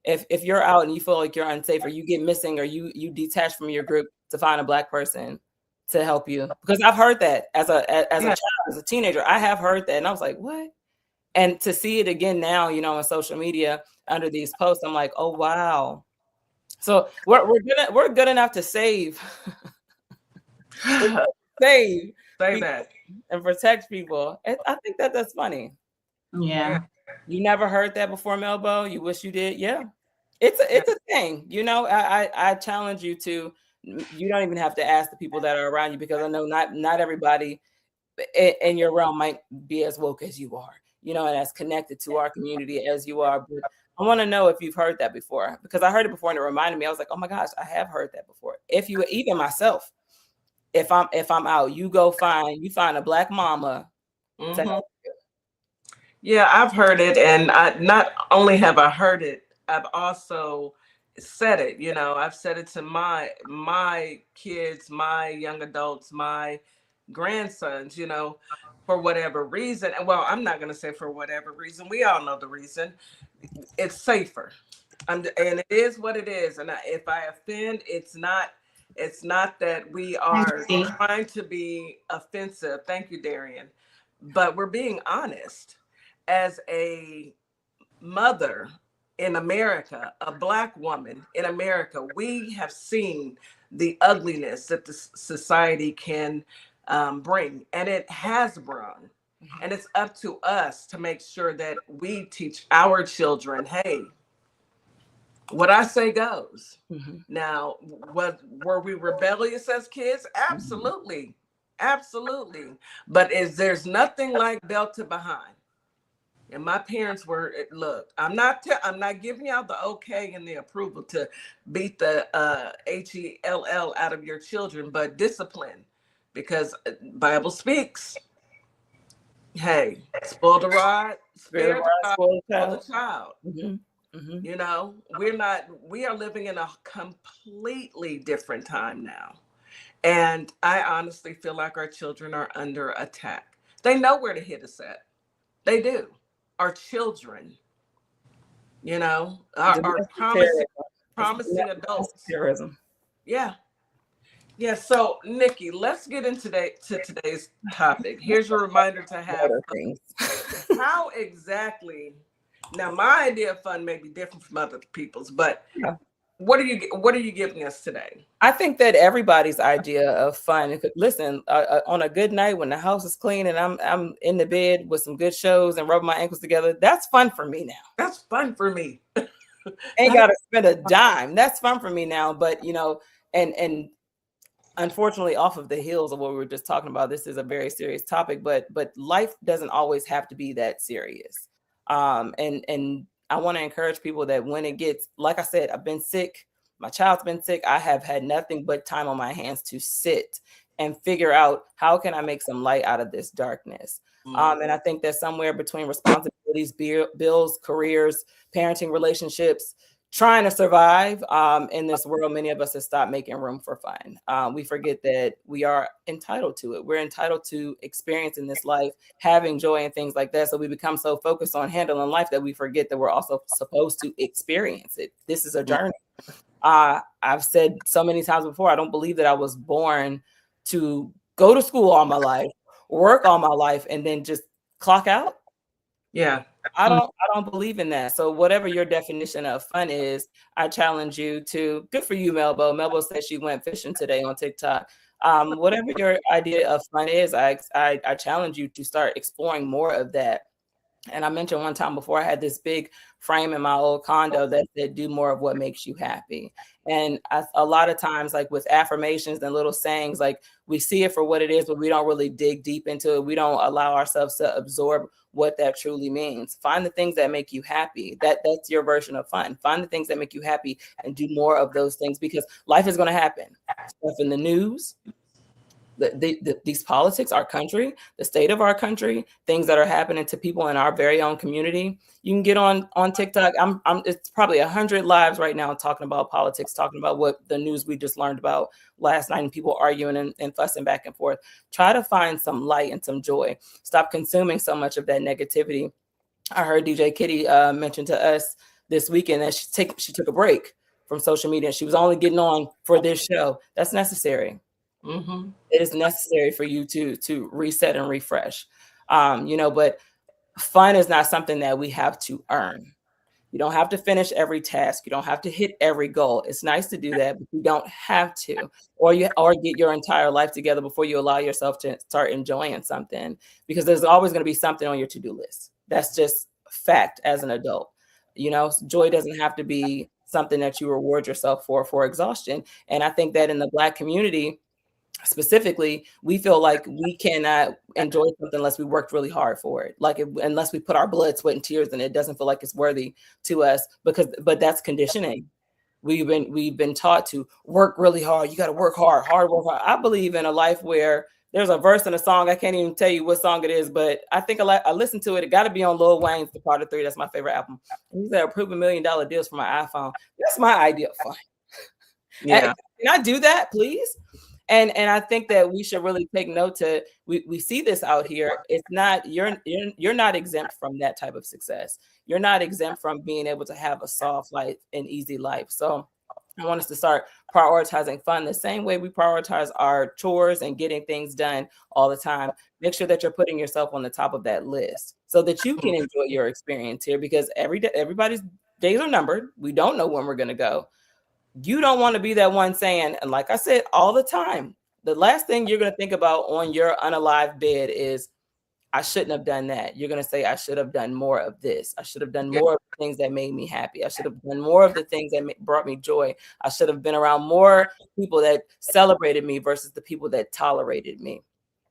If you're out and you feel like you're unsafe, or you get missing, or you detach from your group to find a Black person to help you, because I've heard that as a child, as a teenager, I have heard that, and I was like, what? And to see it again now, on social media under these posts, I'm like, oh wow. So we're good enough to save that and protect people. I think that's funny. Yeah. You never heard that before, Melbo? You wish you did? Yeah. It's a thing. I challenge you to. You don't even have to ask the people that are around you, because I know not everybody in your realm might be as woke as you are, and as connected to our community as you are. But I want to know if you've heard that before, because I heard it before and it reminded me. I was like, oh my gosh, I have heard that before. Even myself, if I'm out, you find a Black mama to help you. Yeah, I've heard it, and I not only have I heard it, I've also said it. You know, I've said it to my kids, my young adults, my grandsons. You know, for whatever reason, and well, I'm not going to say for whatever reason. We all know the reason. It's safer. And it is what it is. And if I offend, it's not that we are trying to be offensive. Thank you, Darian. But we're being honest. As a mother in America, a Black woman in America, we have seen the ugliness that the society can bring, and it has brought. And it's up to us to make sure that we teach our children, hey, what I say goes. Mhm. Now, were we rebellious as kids? Absolutely. Absolutely. But there's nothing like belt to behind. And my parents were, look, I'm not giving y'all the okay and the approval to beat the HELL out of your children, but discipline, because Bible speaks. Hey, spoil the rod, spare the rod, spoil the child. Mhm. Mhm. You know, we are living in a completely different time now. And I honestly feel like our children are under attack. They know where to hit us at. They do. Our children, you know, are promising adults. Terrorism. Yeah. Yeah. So, Nikki, let's get into today's topic. Here's a reminder to have things. how exactly. Now, my idea of fun may be different from other people's, but what are you giving us today? I think that everybody's idea of fun. Listen, on a good night when the house is clean and I'm in the bed with some good shows and rubbing my ankles together, that's fun for me now. That's fun for me. Ain't got to spend a dime. That's fun for me now. But you know, and unfortunately, off of the heels of what we were just talking about, this is a very serious topic. But life doesn't always have to be that serious. And I want to encourage people that when it gets, like I said, I've been sick. My child's been sick. I have had nothing but time on my hands to sit and figure out how can I make some light out of this darkness. And I think that somewhere between responsibilities, bills, careers, parenting relationships, trying to survive in this world, many of us have stopped making room for fun. We forget that we are entitled to it. We're entitled to experiencing this life, having joy and things like that. So we become so focused on handling life that we forget that we're also supposed to experience it. This is a journey. I've said so many times before, I don't believe that I was born to go to school all my life, work all my life, and then just clock out. Yeah. I don't believe in that. So whatever your definition of fun is, I challenge you to, good for you, Melbo. Melbo said she went fishing today on TikTok. Whatever your idea of fun is, I challenge you to start exploring more of that. And I mentioned one time before, I had this big frame in my old condo that said, do more of what makes you happy. And a lot of times, like with affirmations and little sayings, like we see it for what it is, but we don't really dig deep into it. We don't allow ourselves to absorb what that truly means. Find the things that make you happy. That's your version of fun. Find the things that make you happy and do more of those things, because life is going to happen. Stuff in the news, these politics, our country, the state of our country, things that are happening to people in our very own community. You can get on TikTok. It's probably 100 lives right now talking about politics, talking about what the news we just learned about last night, and people arguing and fussing back and forth. Try to find some light and some joy. Stop consuming so much of that negativity. I heard DJ Kitty mention to us this weekend that she took a break from social media. She was only getting on for this show. That's necessary. Mm-hmm. It is necessary for you to reset and refresh. But fun is not something that we have to earn. You don't have to finish every task. You don't have to hit every goal. It's nice to do that, but you don't have to, or get your entire life together before you allow yourself to start enjoying something, because there's always going to be something on your to-do list. That's just fact as an adult. Joy doesn't have to be something that you reward yourself for exhaustion. And I think that in the Black community, specifically, we feel like we cannot enjoy something unless we worked really hard for it. Unless we put our blood, sweat, and tears in it, doesn't feel like it's worthy to us, but that's conditioning. We've been taught to work really hard. You got to work hard. I believe in a life where there's a verse in a song. I can't even tell you what song it is, but I think I listened to it. It got to be on Lil Wayne's The Carter 3. That's my favorite album. He said, approve $1 million deals for my iPhone. That's my idea of fun. Yeah. Can I do that, please? And I think that we should really take note to we see this out here. It's not you're not exempt from that type of success. You're not exempt from being able to have a soft life and easy life. So I want us to start prioritizing fun the same way we prioritize our chores and getting things done all the time. Make sure that you're putting yourself on the top of that list so that you can enjoy your experience here, because every day, everybody's days are numbered. We don't know when we're going to go. You don't want to be that one saying, and like I said all the time, the last thing you're going to think about on your unalive bed is, I shouldn't have done that. You're going to say, I should have done more of this. I should have done more of the things that made me happy. I should have done more of the things that brought me joy. I should have been around more people that celebrated me versus the people that tolerated me.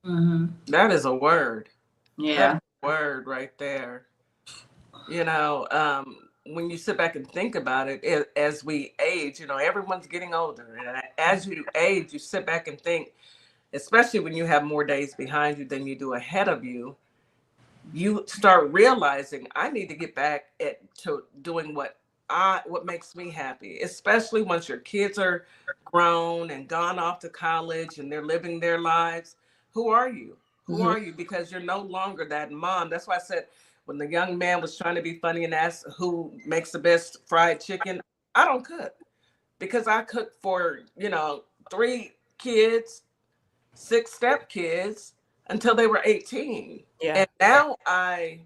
Mm-hmm. That is a word. Yeah. That's a word right there. You know, when you sit back and think about it, as we age, you know, everyone's getting older. And as you age, you sit back and think, especially when you have more days behind you than you do ahead of you, you start realizing I need to get back to doing what makes me happy, especially once your kids are grown and gone off to college and they're living their lives. Who are you? Who are you? Because you're no longer that mom. That's why I said, when the young man was trying to be funny and asked who makes the best fried chicken, I don't cook, because I cooked for, 3 kids, 6 stepkids until they were 18. Yeah. And now I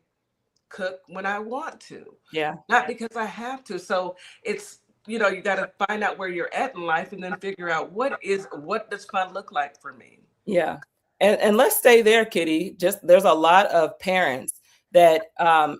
cook when I want to. Yeah. Not because I have to. So it's, you got to find out where you're at in life and then figure out what does fun look like for me. Yeah. And let's stay there, Kitty. Just there's a lot of parents that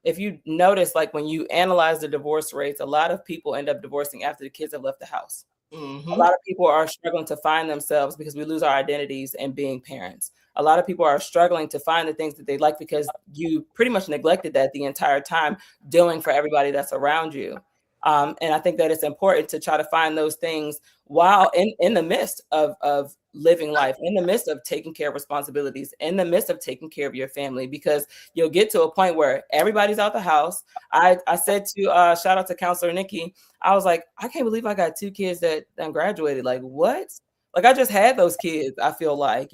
if you notice, like when you analyze the divorce rates, a lot of people end up divorcing after the kids have left the house. Mm-hmm. A lot of people are struggling to find themselves because we lose our identities in being parents. A lot of people are struggling to find the things that they like because you pretty much neglected that the entire time, doing for everybody that's around you. And I think that it's important to try to find those things while in the midst of living life, in the midst of taking care of responsibilities, in the midst of taking care of your family, because you'll get to a point where everybody's out the house. I said to shout out to Counselor Nikki, I was like, I can't believe I got 2 kids that graduated. Like, what? Like, I just had those kids, I feel like,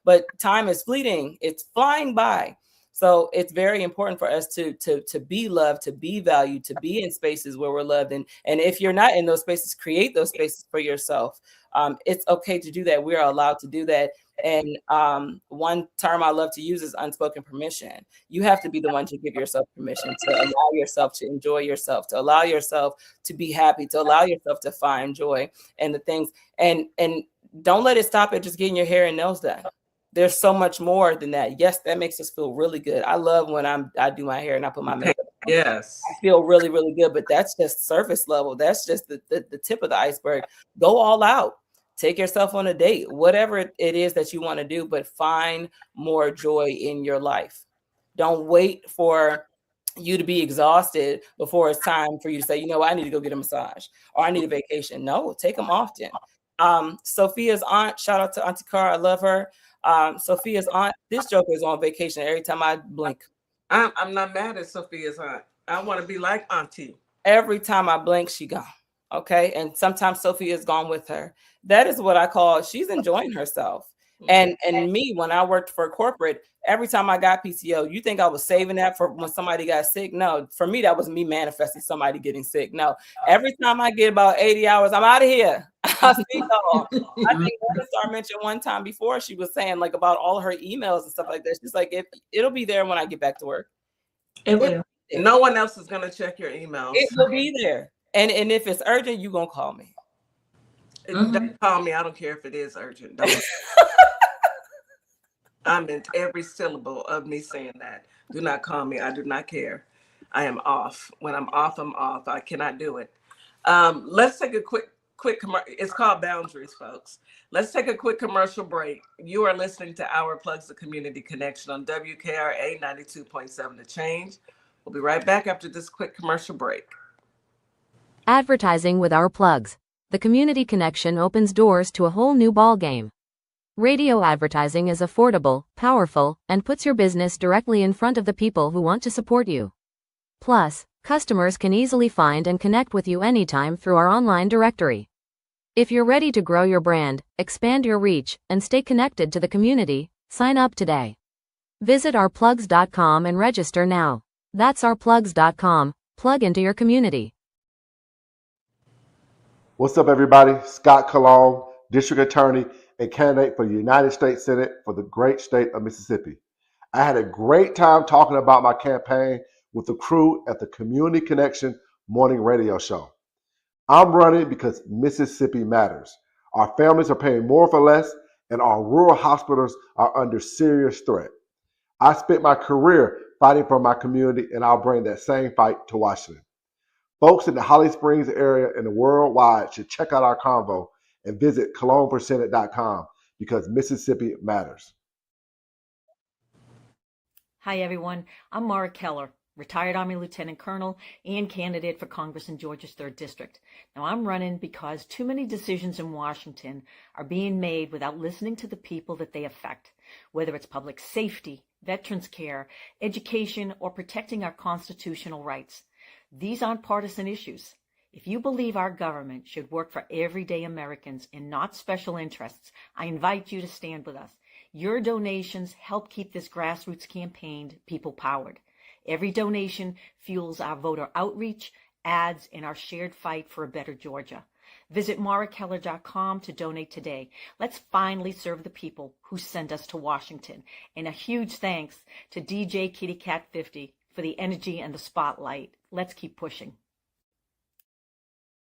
but time is fleeting. It's flying by. So it's very important for us to be loved, to be valued, to be in spaces where we're loved. And if you're not in those spaces, create those spaces for yourself. It's okay to do that. We are allowed to do that. And one term I love to use is unspoken permission. You have to be the one to give yourself permission to allow yourself to enjoy yourself, to allow yourself to be happy, to allow yourself to find joy and the things. And don't let it stop at just getting your hair and nails done. There's so much more than that. Yes, that makes us feel really good. I love when I do my hair and I put my makeup on. Yes. I feel really, really good, but that's just surface level. That's just the tip of the iceberg. Go all out. Take yourself on a date, whatever it is that you want to do, but find more joy in your life. Don't wait for you to be exhausted before it's time for you to say, you know what, I need to go get a massage or I need a vacation. No, take them often. Sophia's aunt, shout out to Auntie Cara, I love her. Sophia's aunt, this joker is on vacation every time I blink. I'm not mad at Sophia's aunt. I want to be like Auntie. Every time I blink, she gone. Okay. And sometimes Sophia's gone with her. That is what I call, she's enjoying herself. And me, when I worked for corporate, every time I got PTO, you think I was saving that for when somebody got sick? No, for me, that was me manifesting somebody getting sick. No, every time I get about 80 hours, I'm out of here. I'll see y'all. I think Star mentioned one time before, she was saying like about all her emails and stuff like that. She's like, it'll be there when I get back to work. It will. No one else is going to check your emails. It will be there. And if it's urgent, you're going to call me. Don't call me. I don't care if it is urgent. I meant every syllable of me saying that. Do not call me. I do not care. I am off. When I'm off, I'm off. I cannot do it. Let's take a quick it's called Boundaries, folks. Let's take a quick commercial break. You are listening to Our Plugs, the Community Connection on WKRA 92.7 The Change. We'll be right back after this quick commercial break. Advertising with Our Plugs. The Community Connection opens doors to a whole new ballgame. Radio advertising is affordable, powerful, and puts your business directly in front of the people who want to support you. Plus, customers can easily find and connect with you anytime through our online directory. If you're ready to grow your brand, expand your reach, and stay connected to the community, sign up today. Visit ourplugs.com and register now. That's ourplugs.com. Plug into your community. What's up, everybody? Scott Cologne, District Attorney and candidate for the United States Senate for the great state of Mississippi. I had a great time talking about my campaign with the crew at the Community Connection morning radio show. I'm running because Mississippi matters. Our families are paying more for less, and our rural hospitals are under serious threat. I spent my career fighting for my community, and I'll bring that same fight to Washington. Folks in the Holly Springs area and worldwide should check out our convo and visit cologneforsenate.com because Mississippi matters. Hi, everyone. I'm Mara Keller, retired Army Lieutenant Colonel and candidate for Congress in Georgia's 3rd District. Now, I'm running because too many decisions in Washington are being made without listening to the people that they affect, whether it's public safety, veterans care, education, or protecting our constitutional rights. These aren't partisan issues. If you believe our government should work for everyday Americans and not special interests, I invite you to stand with us. Your donations help keep this grassroots campaign people-powered. Every donation fuels our voter outreach, ads, and our shared fight for a better Georgia. Visit marakeller.com to donate today. Let's finally serve the people who send us to Washington. And a huge thanks to DJ Kitty Cat 50 for the energy and the spotlight. Let's keep pushing.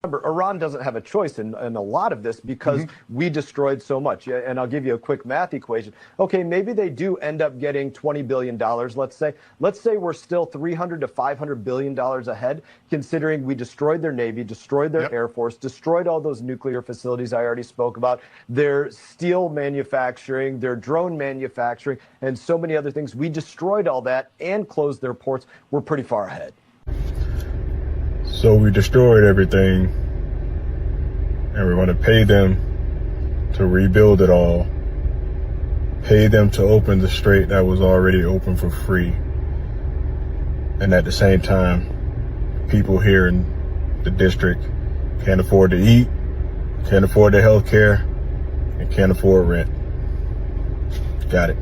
Remember, Iran doesn't have a choice in a lot of this because we destroyed so much. Yeah, and I'll give you a quick math equation. Okay, maybe they do end up getting $20 billion, let's say. Let's say we're still $300 to $500 billion ahead, considering we destroyed their Navy, destroyed their Air Force, destroyed all those nuclear facilities I already spoke about, their steel manufacturing, their drone manufacturing, and so many other things. We destroyed all that and closed their ports. We're pretty far ahead. So we destroyed everything, and we're going to pay them to rebuild it all, pay them to open the strait that was already open for free. And at the same time, people here in the district can't afford to eat, can't afford their health care, and can't afford rent. Got it.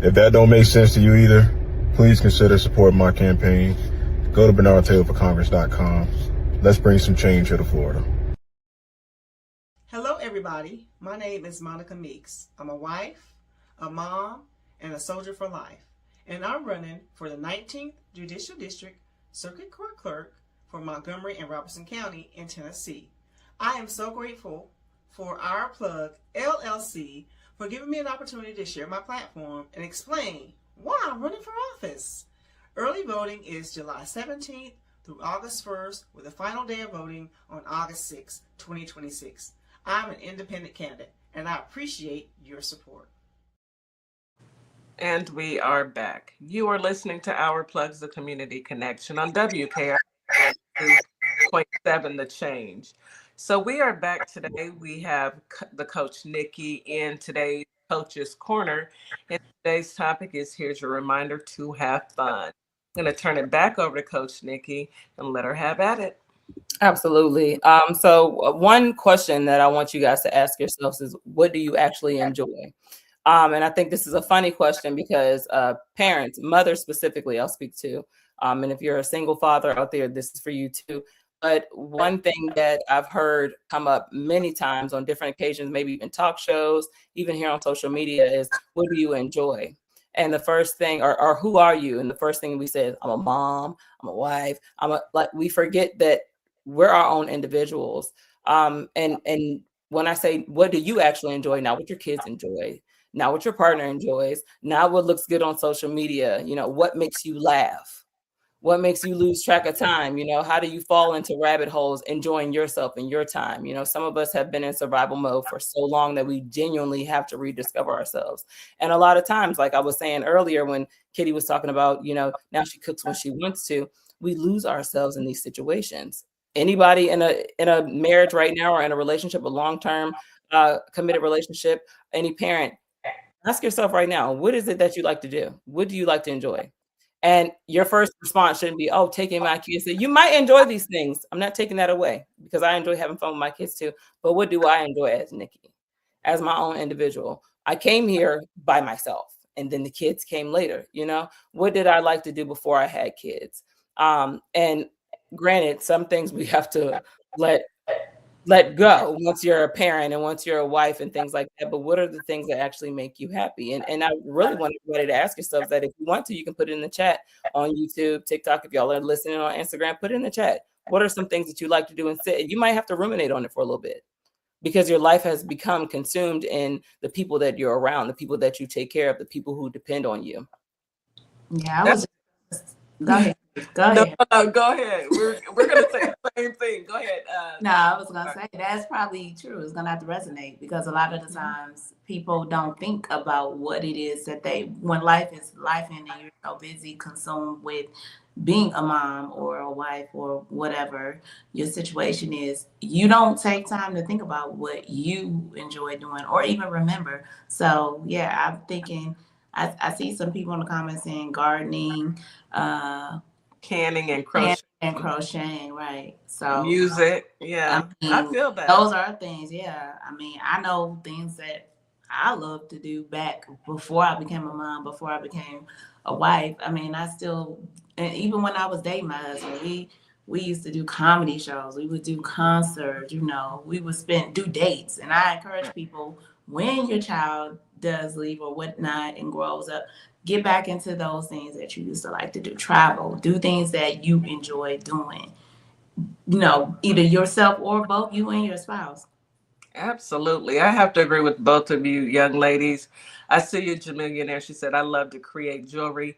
If that don't make sense to you either, please consider supporting my campaign. Go to BernardTaylorForCongress.com. Let's bring some change here to Florida. Hello, everybody. My name is Monica Meeks. I'm a wife, a mom, and a soldier for life. And I'm running for the 19th Judicial District Circuit Court Clerk for Montgomery and Robertson County in Tennessee. I am so grateful for Our Plug LLC for giving me an opportunity to share my platform and explain why I'm running for office. Early voting is July 17th through August 1st, with the final day of voting on August 6, 2026. I'm an independent candidate, and I appreciate your support. And we are back. You are listening to Our Plugs, the Community Connection on WKR 2.7 The Change. So we are back today. We have the Coach Nikki in today's Coach's Corner. And today's topic is here's your reminder to have fun. I'm going to turn it back over to Coach Nikki and let her have at it. Absolutely. So one question that I want you guys to ask yourselves is, what do you actually enjoy? And I think this is a funny question because parents, mothers specifically, I'll speak to. And if you're a single father out there, this is for you too. But one thing that I've heard come up many times on different occasions, maybe even talk shows, even here on social media, is what do you enjoy? And the first thing, or who are you? And the first thing we say is, I'm a mom, I'm a wife, we forget that we're our own individuals. And when I say, what do you actually enjoy? Not what your kids enjoy, not what your partner enjoys, not what looks good on social media. You know, what makes you laugh? What makes you lose track of time? You know, how do you fall into rabbit holes enjoying yourself and your time? You know, some of us have been in survival mode for so long that we genuinely have to rediscover ourselves. And a lot of times, like I was saying earlier, when Kitty was talking about, you know, now she cooks when she wants to, we lose ourselves in these situations. Anybody in a marriage right now or in a relationship, a long-term committed relationship, any parent, ask yourself right now, what is it that you like to do? What do you like to enjoy? And your first response shouldn't be, oh, taking my kids. You might enjoy these things. I'm not taking that away because I enjoy having fun with my kids too. But what do I enjoy as Nikki, as my own individual? I came here by myself and then the kids came later. What did I like to do before I had kids? And granted, some things we have to let go once you're a parent and once you're a wife and things like that. But what are the things that actually make you happy? And I really want everybody to ask yourself that. If you want to, you can put it in the chat on YouTube, TikTok. If y'all are listening on Instagram, put it in the chat. What are some things that you like to do and sit? You might have to ruminate on it for a little bit because your life has become consumed in the people that you're around, the people that you take care of, the people who depend on you. Yeah, I was. Go ahead. Go ahead. No, go ahead. We're gonna say the same thing. Go ahead. No, I was gonna say that's probably true. It's gonna have to resonate because a lot of the times people don't think about what it is that when life is life and you're so busy consumed with being a mom or a wife or whatever your situation is, you don't take time to think about what you enjoy doing or even remember. So yeah, I'm thinking. I see some people in the comments saying gardening, canning and crocheting, right? So music, yeah. I feel that those are things. Yeah, I mean, I know things that I loved to do back before I became a mom, before I became a wife. I mean, and even when I was dating my husband, we used to do comedy shows. We would do concerts. We would do dates, and I encourage people, when your child does leave or whatnot and grows up, get back into those things that you used to like to do. Travel, do things that you enjoy doing. Either yourself or both you and your spouse. Absolutely. I have to agree with both of you young ladies. I see you, Jamillionaire. She said, I love to create jewelry.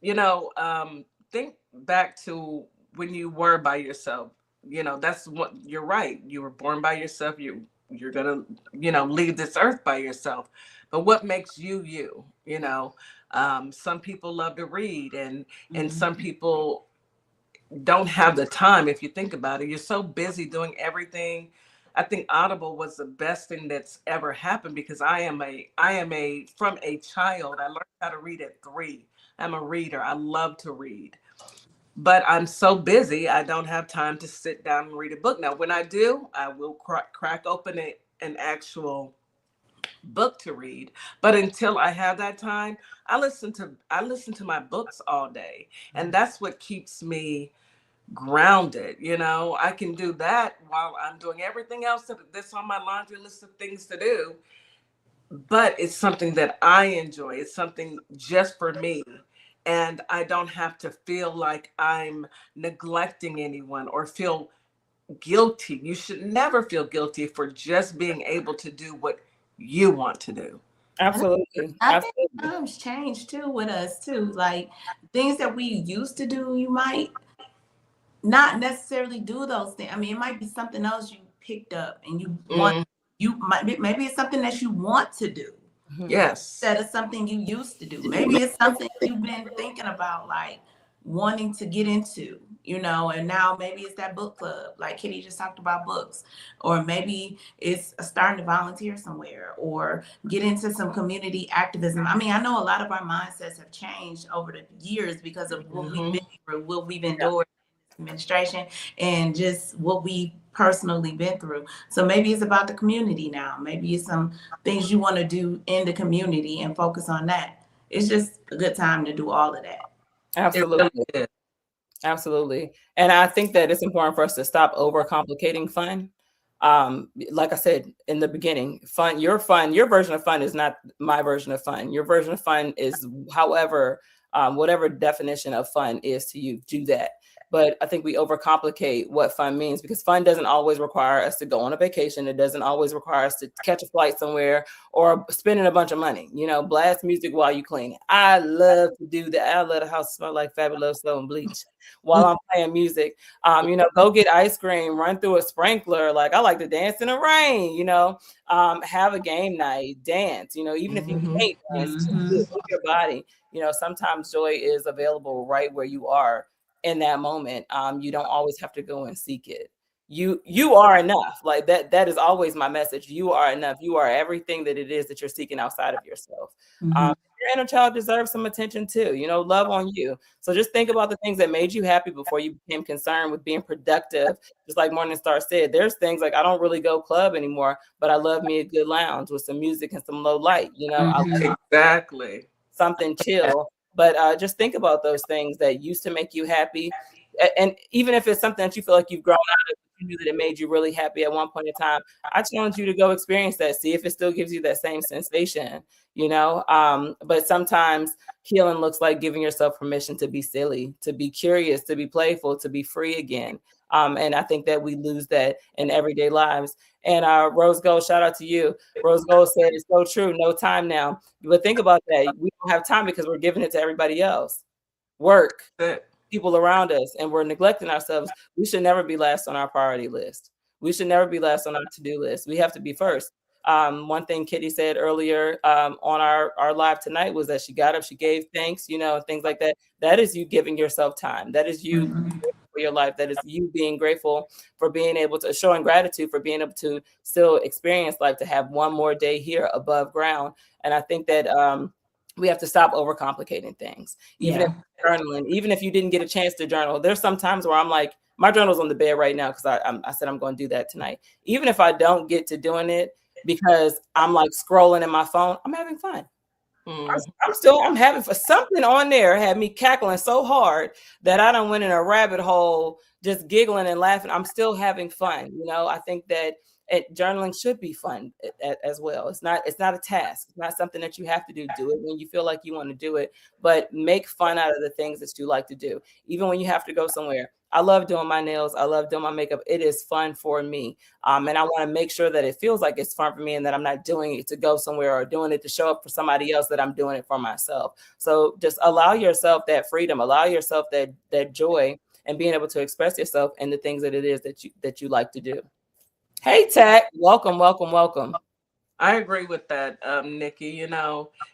Think back to when you were by yourself. That's what you're right. You were born by yourself. You're gonna, leave this earth by yourself. But what makes you you? Some people love to read and some people don't have the time. If you think about it, you're so busy doing everything. I think Audible was the best thing that's ever happened because I am from a child. I learned how to read at 3. I'm a reader. I love to read. But I'm so busy, I don't have time to sit down and read a book. Now, when I do, I will crack open an actual book to read. But until I have that time, I listen to my books all day. And that's what keeps me grounded. I can do that while I'm doing everything else that's on my laundry list of things to do. But it's something that I enjoy. It's something just for me. And I don't have to feel like I'm neglecting anyone or feel guilty. You should never feel guilty for just being able to do what you want to do. Absolutely. I think times change too with us too. Like things that we used to do, you might not necessarily do those things. I mean, it might be something else you picked up and you want. Maybe it's something that you want to do. Yes. Instead of something you used to do. Maybe it's something you've been thinking about, like wanting to get into, and now maybe it's that book club, like Kitty just talked about books, or maybe it's starting to volunteer somewhere or get into some community activism. I mean, I know a lot of our mindsets have changed over the years because of what we've been through, what we've endured in administration, and just what we personally been through. So maybe it's about the community now. Maybe it's some things you want to do in the community and focus on that. It's just a good time to do all of that. Absolutely. Absolutely. And I think that it's important for us to stop overcomplicating fun. Like I said in the beginning, your version of fun is not my version of fun. Your version of fun is whatever definition of fun is to you, do that. But I think we overcomplicate what fun means because fun doesn't always require us to go on a vacation. It doesn't always require us to catch a flight somewhere or spending a bunch of money. Blast music while you clean. I love to do that. I let the house smell like Fabulous Slow and Bleach while I'm playing music. Go get ice cream, run through a sprinkler. Like I like to dance in the rain. Have a game night, dance. Even if you can't dance, just move your body. Sometimes joy is available right where you are. in that moment. You don't always have to go and seek it. You are enough. Like that is always my message. You are enough. You are everything that it is that you're seeking outside of yourself. Your inner child deserves some attention too. Love on you. So just think about the things that made you happy before you became concerned with being productive. Just like Morningstar said, there's things like I don't really go club anymore, but I love me a good lounge with some music and some low light. I love Exactly. something chill. But just think about those things that used to make you happy. And even if it's something that you feel like you've grown out of, you knew that it made you really happy at one point in time, I challenge you to go experience that. See if it still gives you that same sensation, But sometimes healing looks like giving yourself permission to be silly, to be curious, to be playful, to be free again. And I think that we lose that in everyday lives. And Rose Gold, shout out to you. Rose Gold said it's so true. No time now. But think about that. We don't have time because we're giving it to everybody else. Work, people around us, and we're neglecting ourselves. We should never be last on our priority list. We should never be last on our to-do list. We have to be first. One thing Kitty said earlier on our live tonight was that she got up, she gave thanks, things like that. That is you giving yourself time. That is you for your life. That is you being grateful for being able to, showing gratitude for being able to still experience life, to have one more day here above ground. And I think that we have to stop overcomplicating things. Even if journaling, even if you didn't get a chance to journal, there's some times where I'm like, my journal's on the bed right now because I said I'm going to do that tonight. Even if I don't get to doing it because I'm like scrolling in my phone, I'm having fun. I'm having for something on there had me cackling so hard that I done went in a rabbit hole, just giggling and laughing. I'm still having fun. I think that journaling should be fun as well. It's not a task. It's not something that you have to do. Do it when you feel like you want to do it, but make fun out of the things that you like to do. Even when you have to go somewhere. I love doing my nails. I love doing my makeup. It is fun for me. And I want to make sure that it feels like it's fun for me and that I'm not doing it to go somewhere or doing it to show up for somebody else, that I'm doing it for myself. So just allow yourself that freedom, allow yourself that joy, and being able to express yourself in the things that it is that you like to do. Hey, Tech, welcome. I agree with that, Nikki.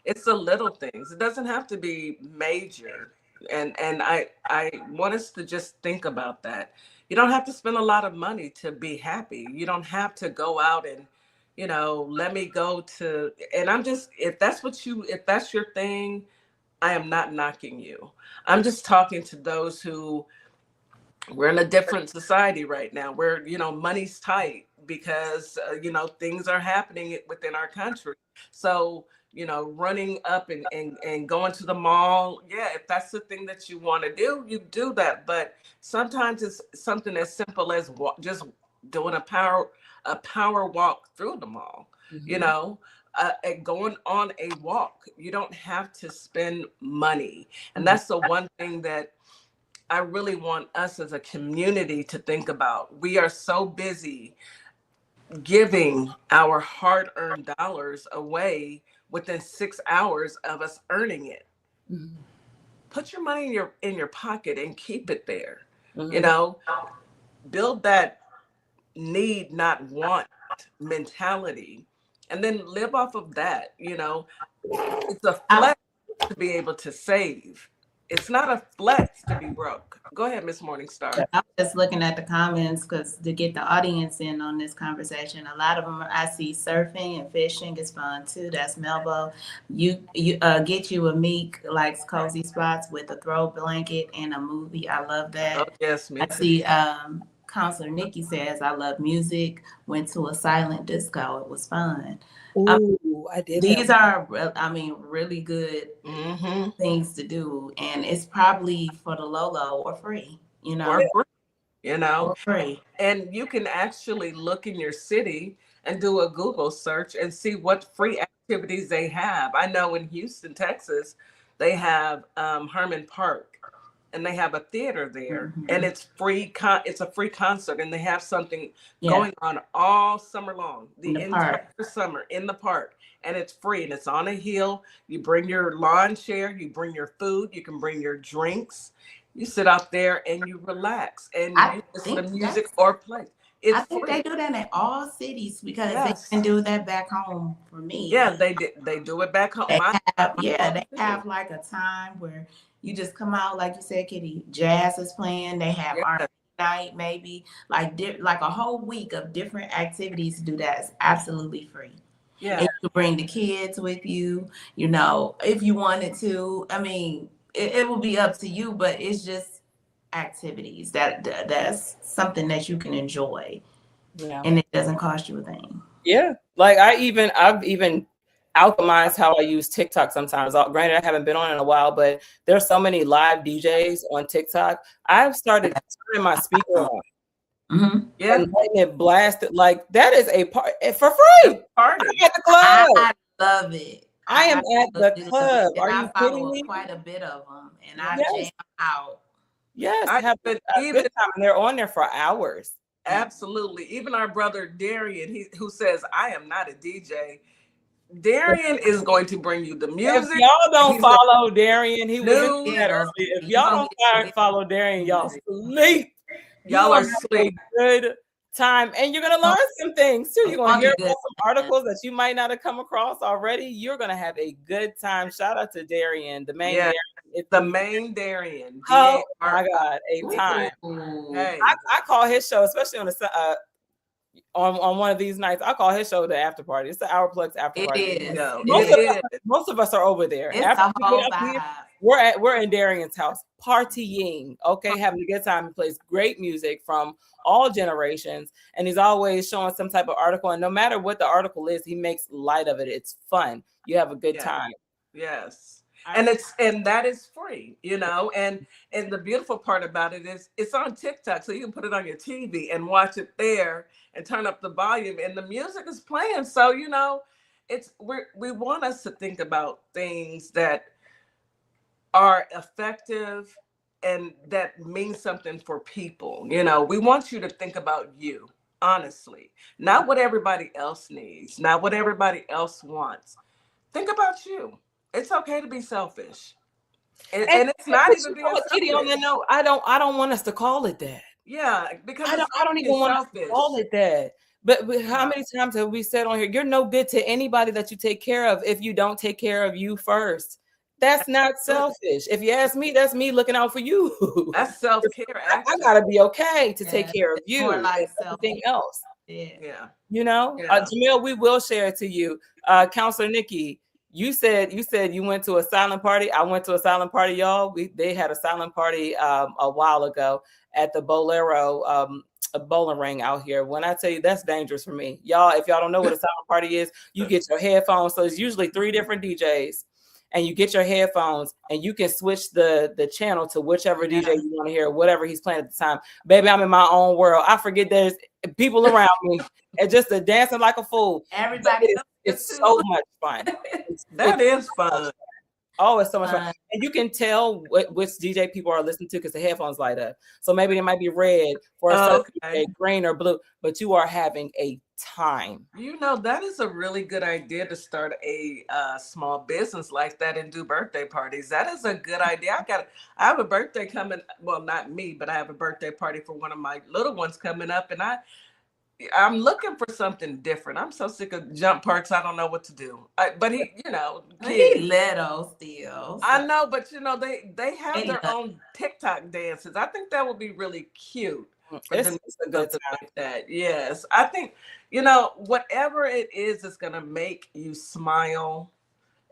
It's the little things. It doesn't have to be major. And I want us to just think about that. You don't have to spend a lot of money to be happy. You don't have to go out and, let me go to, and if that's your thing, I am not knocking you. I'm just talking to those who, we're in a different society right now where money's tight because things are happening within our country. So running up and going to the mall, if that's the thing that you want to do, you do that. But sometimes it's something as simple as just doing a power walk through the mall. And going on a walk. You don't have to spend money. And that's the one thing that I really want us as a community to think about. We are so busy giving our hard-earned dollars away within 6 hours of us earning it. Put your money in your pocket and keep it there. Build that need, not want mentality, and then live off of that. It's a flex to be able to save. It's not a flex to be broke. Go ahead, Miss Morningstar. I'm just looking at the comments because to get the audience in on this conversation, a lot of them I see surfing and fishing is fun too. That's Melbo. You get you a Meek likes cozy spots with a throw blanket and a movie. I love that. Oh, yes, me too. I see Counselor Nikki says, I love music, went to a silent disco. It was fun. I did. These are, really good things to do. And it's probably for the low or free, Or free, Or free. And you can actually look in your city and do a Google search and see what free activities they have. I know in Houston, Texas, they have Herman Park. And they have a theater there, and it's free. It's a free concert, and they have something going on all summer long, the entire summer in the park, and it's free, and it's on a hill. You bring your lawn chair, you bring your food, you can bring your drinks. You sit out there and you relax, and you listen to music or play. I think they do that in all cities because they can do that back home for me. Yeah, they do it back home. They have like a time where You just come out, like you said, Kitty. Jazz is playing. They have Yeah. R&B night, maybe like a whole week of different activities to do that is absolutely free. Yeah. And you can bring the kids with you, you know, if you wanted to. I mean, it will be up to you, but it's just activities that's something that you can enjoy, Yeah. and it doesn't cost you a thing. Yeah. Like I've even alchemized how I use TikTok sometimes. Granted, I haven't been on in a while, but there's so many live DJs on TikTok. I've started turning my speaker on Yeah. and letting it blast it. Like that is a part for free. Party. I'm at the club. I love it. I am at the club. And Are I you follow kidding me? quite a bit of them, and I Yes. jam out. Yes, I have even- a good time. And they're on there for hours. Absolutely. Even our brother Darian, who says, I am not a DJ. Darian is going to bring you the music. If y'all don't follow Darian, he was in News. that earlier. If y'all don't follow Darian, y'all sleep. Y'all are You're gonna have sleep. a good time, and you're gonna learn some things too. You're gonna hear Good. about some articles that you might not have come across already. You're gonna have a good time. Shout out to Darian, the main Darian. It's the main Darian. Oh my God, a time. Hey, I call his show, especially on the on one of these nights, I call his show the after party. It's the Hourplex after party. It is. Most of us are over there. It's After a we whole get up here, vibe. we're in Darian's house partying, okay, having a good time. He plays great music from all generations, and he's always showing some type of article. And no matter what the article is, he makes light of it. It's fun. You have a good time. Yes. And that is free, you know, and the beautiful part about it is it's on TikTok, so you can put it on your TV and watch it there and turn up the volume, and the music is playing. So, you know, we want us to think about things that are effective and that mean something for people. You know, we want you to think about you, honestly, not what everybody else needs, not what everybody else wants. Think about you. It's okay to be selfish. And it's not even being Kitty, on that note, I don't want us to call it that. Yeah, because I don't even want us to call it that. But how many times have we said on here, you're no good to anybody that you take care of if you don't take care of you first? That's not selfish. If you ask me, that's me looking out for you. That's self-care. I gotta be okay to take care of you. More like everything else. Yeah. You know, Jamil, we will share it to you. Counselor Nikki, you said you went to a silent party. I went to a silent party, y'all. They had a silent party a while ago at the Bolero a bowling ring out here. When I tell you that's dangerous for me, y'all. If y'all don't know what a silent party is, you get your headphones. So it's usually 3 different DJs, and you get your headphones and you can switch the channel to whichever DJ you want to hear, whatever he's playing at the time. Baby, I'm in my own world. I forget there's people around me and just dancing like a fool. Everybody, it's so much fun. That is fun. Oh, it's so much fun. And you can tell which DJ people are listening to because the headphones light up. So maybe they might be red for a DJ, green or blue, but you are having a time. You know, that is a really good idea to start a small business like that and do birthday parties. That is a good idea. I have a birthday coming. Well, not me, but I have a birthday party for one of my little ones coming up, and I'm looking for something different. I'm so sick of jump parks. I don't know what to do. But he, you know, he little still. I know, but you know, they have their own TikTok dances. I think that would be really cute. It's a good time. Like that. Yes, I think, you know, whatever it is that's gonna make you smile,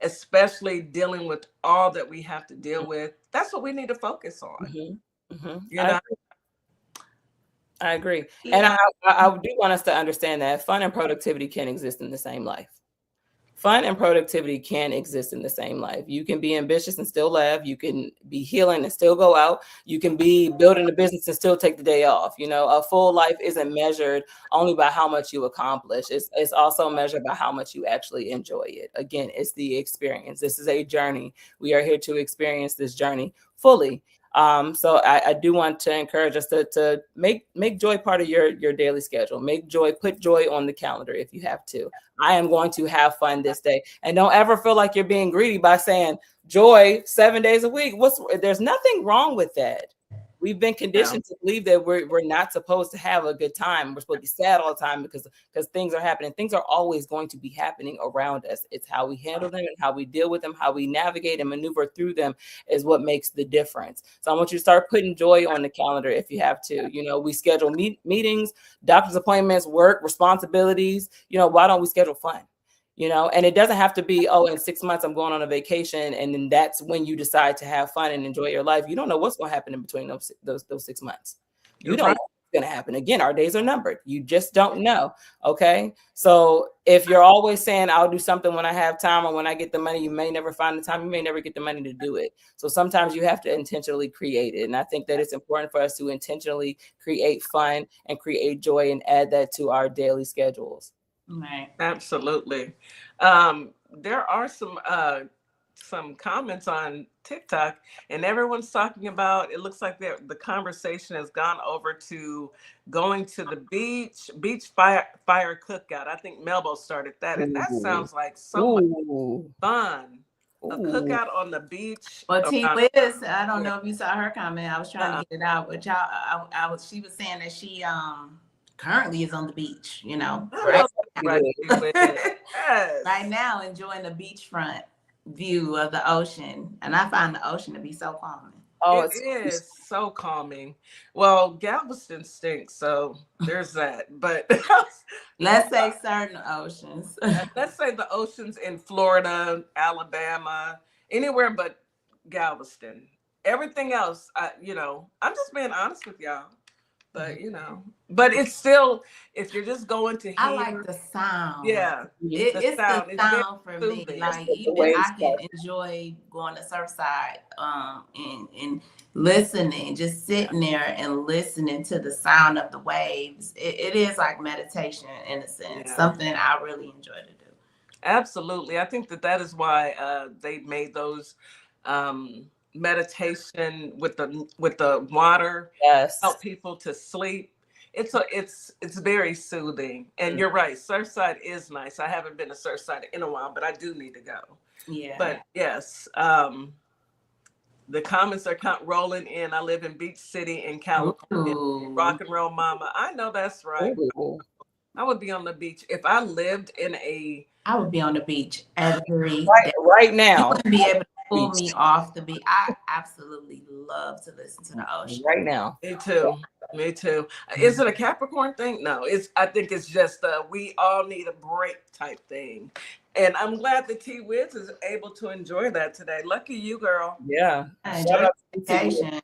especially dealing with all that we have to deal with. That's what we need to focus on. You know. I agree. And I do want us to understand that fun and productivity can exist in the same life. Fun and productivity can exist in the same life. You can be ambitious and still laugh. You can be healing and still go out. You can be building a business and still take the day off. You know, a full life isn't measured only by how much you accomplish. It's also measured by how much you actually enjoy it. Again, it's the experience. This is a journey. We are here to experience this journey fully. So I do want to encourage us to make joy part of your daily schedule. Put joy on the calendar if you have to. I am going to have fun this day. And don't ever feel like you're being greedy by saying joy 7 days a week. There's nothing wrong with that. We've been conditioned to believe that we're not supposed to have a good time. We're supposed to be sad all the time because things are happening. Things are always going to be happening around us. It's how we handle them and how we deal with them, how we navigate and maneuver through them is what makes the difference. So I want you to start putting joy on the calendar if you have to. You know, we schedule meetings, doctor's appointments, work, responsibilities. You know, why don't we schedule fun? You know, and it doesn't have to be, oh, in 6 months I'm going on a vacation, and then that's when you decide to have fun and enjoy your life. You don't know what's going to happen in between those 6 months. You don't know what's going to happen. Again, our days are numbered. You just don't know. Okay, so if you're always saying I'll do something when I have time or when I get the money, you may never find the time. You may never get the money to do it. So sometimes you have to intentionally create it, and I think that it's important for us to intentionally create fun and create joy and add that to our daily schedules. Right. Absolutely. There are some comments on TikTok, and everyone's talking about, it looks like the conversation has gone over to going to the beach fire cookout. I think Melbo started that, and that sounds like so much fun. A cookout on the beach. Well, T. Liz, I don't know if you saw her comment. I was trying to get it out, but y'all, she was saying that she currently is on the beach, you know, right now enjoying the beachfront view of the ocean. And I find the ocean to be so calming. Oh, it is so calming. Well, Galveston stinks, so there's that. But let's say certain oceans. Let's say the oceans in Florida, Alabama, anywhere but Galveston. Everything else, you know, I'm just being honest with y'all. But you know, but it's still, if you're just going to hear, I like the sound. Yeah, it's the sound for me. Like even I can enjoy going to Surfside and listening, just sitting there and listening to the sound of the waves. It is like meditation in a sense, something I really enjoy to do. Absolutely, I think that is why they made those meditation with the water, help people to sleep. It's very soothing, and you're right, Surfside is nice. I haven't been to Surfside in a while, but I do need to go. But yes, the comments are rolling in. I live in Beach City in California. Rock and roll mama, I know that's right. I would be on the beach if I lived in I would be on the beach every day. Right now. You wouldn't be able to pull me off the beach. I absolutely love to listen to the ocean. Right now. Me too. Me too. Is it a Capricorn thing? No, I think it's just we all need a break type thing. And I'm glad that T Wiz is able to enjoy that today. Lucky you, girl. Yeah. Enjoy vacation.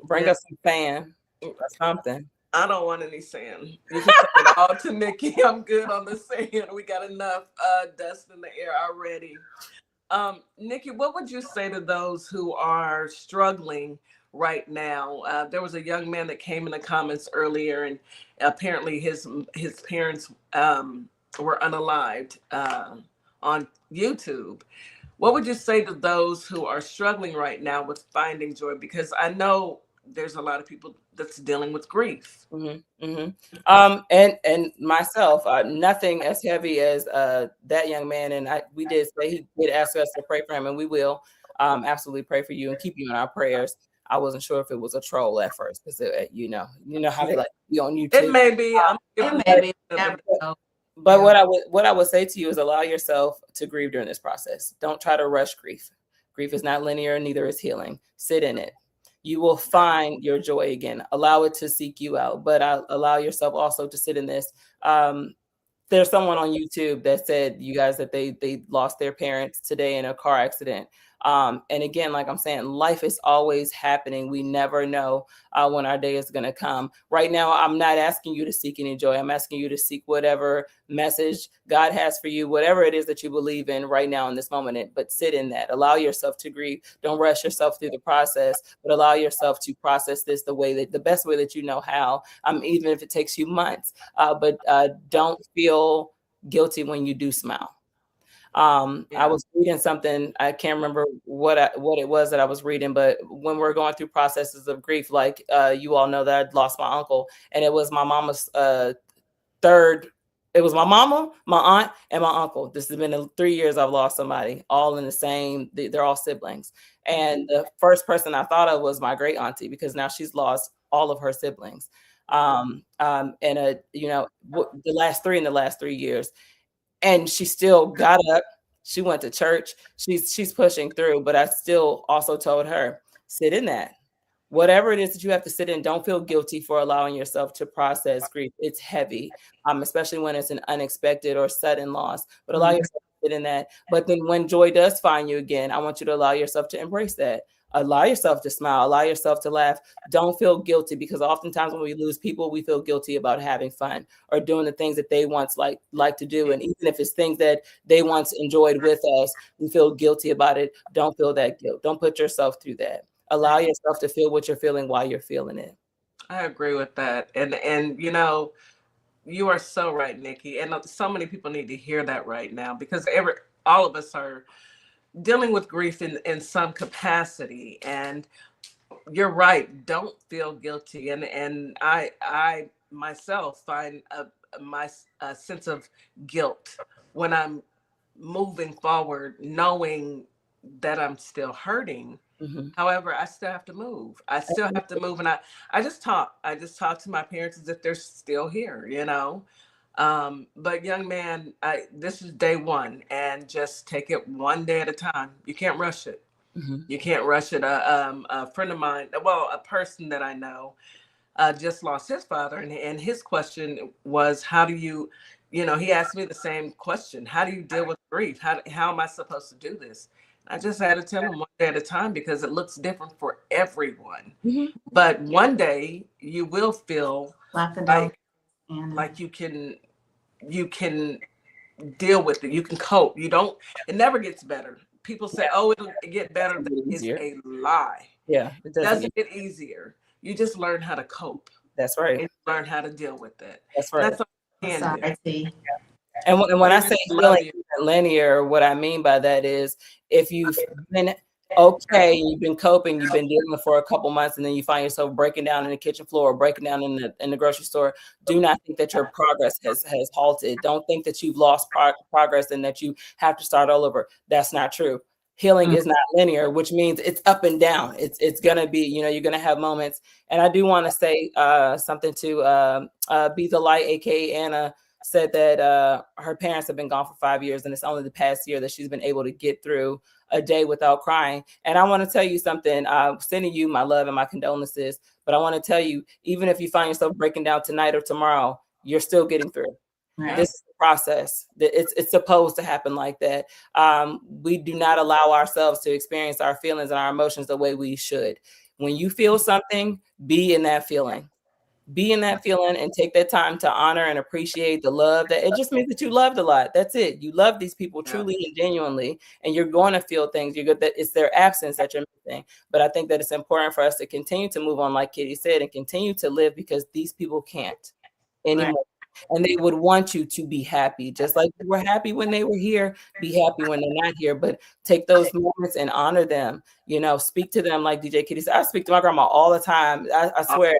Bring us some fan or something. I don't want any sand. You can send it all to Nikki. I'm good on the sand. We got enough dust in the air already. Nikki, what would you say to those who are struggling right now? There was a young man that came in the comments earlier, and apparently his parents were unalived on YouTube. What would you say to those who are struggling right now with finding joy? Because I know there's a lot of people that's dealing with grief. And myself, nothing as heavy as that young man. And we did say he did ask us to pray for him, and we will absolutely pray for you and keep you in our prayers. I wasn't sure if it was a troll at first because you know how they like to be on YouTube. It may be. But what I would say to you is allow yourself to grieve during this process. Don't try to rush grief. Grief is not linear, neither is healing. Sit in it. You will find your joy again. Allow it to seek you out, but allow yourself also to sit in this. There's someone on YouTube that said, you guys, that they lost their parents today in a car accident. And again, like I'm saying, life is always happening. We never know when our day is going to come. Right now, I'm not asking you to seek any joy. I'm asking you to seek whatever message God has for you, whatever it is that you believe in right now in this moment. But sit in that. Allow yourself to grieve. Don't rush yourself through the process, but allow yourself to process this the best way that you know how, even if it takes you months. But don't feel guilty when you do smile. I was reading something, I can't remember what it was that I was reading, but when we're going through processes of grief, like you all know that I'd lost my uncle, and it was my mama's third it was my mama, my aunt, and my uncle. This has been the 3 years I've lost somebody, all in the same. They're all siblings. And the first person I thought of was my great auntie, because now she's lost all of her siblings. And the last three in the last 3 years, and she still got up. She went to church. She's pushing through, but I still also told her, sit in that. Whatever it is that you have to sit in, don't feel guilty for allowing yourself to process grief. It's heavy, especially when it's an unexpected or sudden loss. But allow yourself to sit in that. But then when joy does find you again, I want you to allow yourself to embrace that. Allow yourself to smile. Allow yourself to laugh. Don't feel guilty, because oftentimes when we lose people, we feel guilty about having fun or doing the things that they once like to do. And even if it's things that they once enjoyed with us, we feel guilty about it. Don't feel that guilt. Don't put yourself through that. Allow yourself to feel what you're feeling while you're feeling it. I agree with that. And you are so right, Nikki. And so many people need to hear that right now, because all of us are dealing with grief in some capacity. And you're right. Don't feel guilty. And I myself find a sense of guilt when I'm moving forward, knowing that I'm still hurting. Mm-hmm. However, I still have to move. I still have to move. And I just talk. I just talk to my parents as if they're still here, But young man, this is day one, and just take it one day at a time. You can't rush it. Mm-hmm. You can't rush it. A friend of mine, well, a person that I know, just lost his father, and his question was, how do you, he asked me the same question. How do you deal with grief? How am I supposed to do this? I just had to tell him one day at a time, because it looks different for everyone. Mm-hmm. But one day you will feel like you can deal with it. You can cope. It never gets better. People say, oh, it'll get better. That is a lie. Yeah. It doesn't get easier. You just learn how to cope. That's right. And learn how to deal with it. That's right. That's all you can do. And when I say feeling linear, what I mean by that is, if you've been okay, you've been coping, you've been dealing for a couple months, and then you find yourself breaking down in the kitchen floor or breaking down in the grocery store, do not think that your progress has halted. Don't think that you've lost progress and that you have to start all over. That's not true. Healing is not linear, which means it's up and down. It's gonna be, you're gonna have moments. And I do want to say something to Be the Light, aka Anna, said that her parents have been gone for 5 years, and it's only the past year that she's been able to get through a day without crying. And I want to tell you something. I'm sending you my love and my condolences, but I want to tell you, even if you find yourself breaking down tonight or tomorrow, you're still getting through. Right. This is the process. It's supposed to happen like that. We do not allow ourselves to experience our feelings and our emotions the way we should. When you feel something, be in that feeling. Be in that feeling and take that time to honor and appreciate the love. That it just means that you loved a lot. That's it. You love these people truly and genuinely, and you're going to feel things. You're good. That it's their absence that you're missing. But I think that it's important for us to continue to move on, like Kitty said, and continue to live, because these people can't anymore. Right. And they would want you to be happy, just like you were happy when they were here. Be happy when they're not here, but take those moments and honor them. Speak to them like DJ Kitty said. I speak to my grandma all the time. I swear.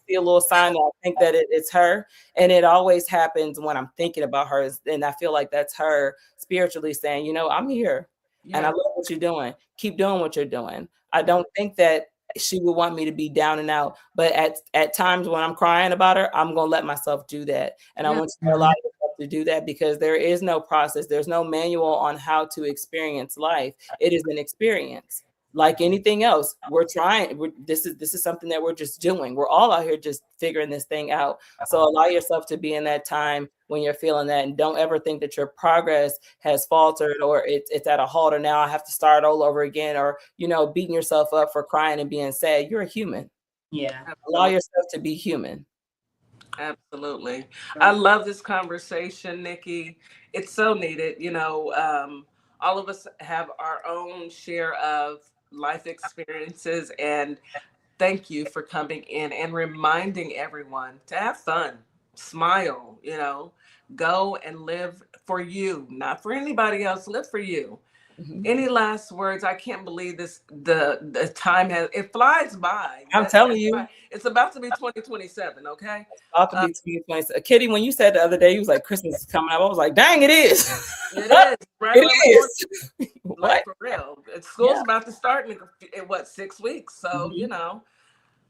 See a little sign that I think that it's her, and it always happens when I'm thinking about her, and I feel like that's her spiritually saying, I'm here, and I love what you're doing. Keep doing what you're doing. I don't think that she would want me to be down and out, but at times when I'm crying about her, I'm gonna let myself do that, and I want you to allow yourself to do that, because there is no process, there's no manual on how to experience life. It is an experience. Like anything else, we're trying. This is something that we're just doing. We're all out here just figuring this thing out. So allow yourself to be in that time when you're feeling that, and don't ever think that your progress has faltered or it's at a halt, or now I have to start all over again, or beating yourself up for crying and being sad. You're a human. Yeah. Allow yourself to be human. Absolutely. I love this conversation, Nikki. It's so needed. All of us have our own share of life experiences, and thank you for coming in and reminding everyone to have fun, smile, go and live for you, not for anybody else. Live for you. Any last words? I can't believe this. The time it flies by. I'm telling you. It's about to be 2027. Okay. It's about to be 2027. Kitty, when you said the other day, you was like, Christmas is coming up. I was like, dang, it is. It is. Right. It is. Like for real. School's about to start in what, 6 weeks? So you know.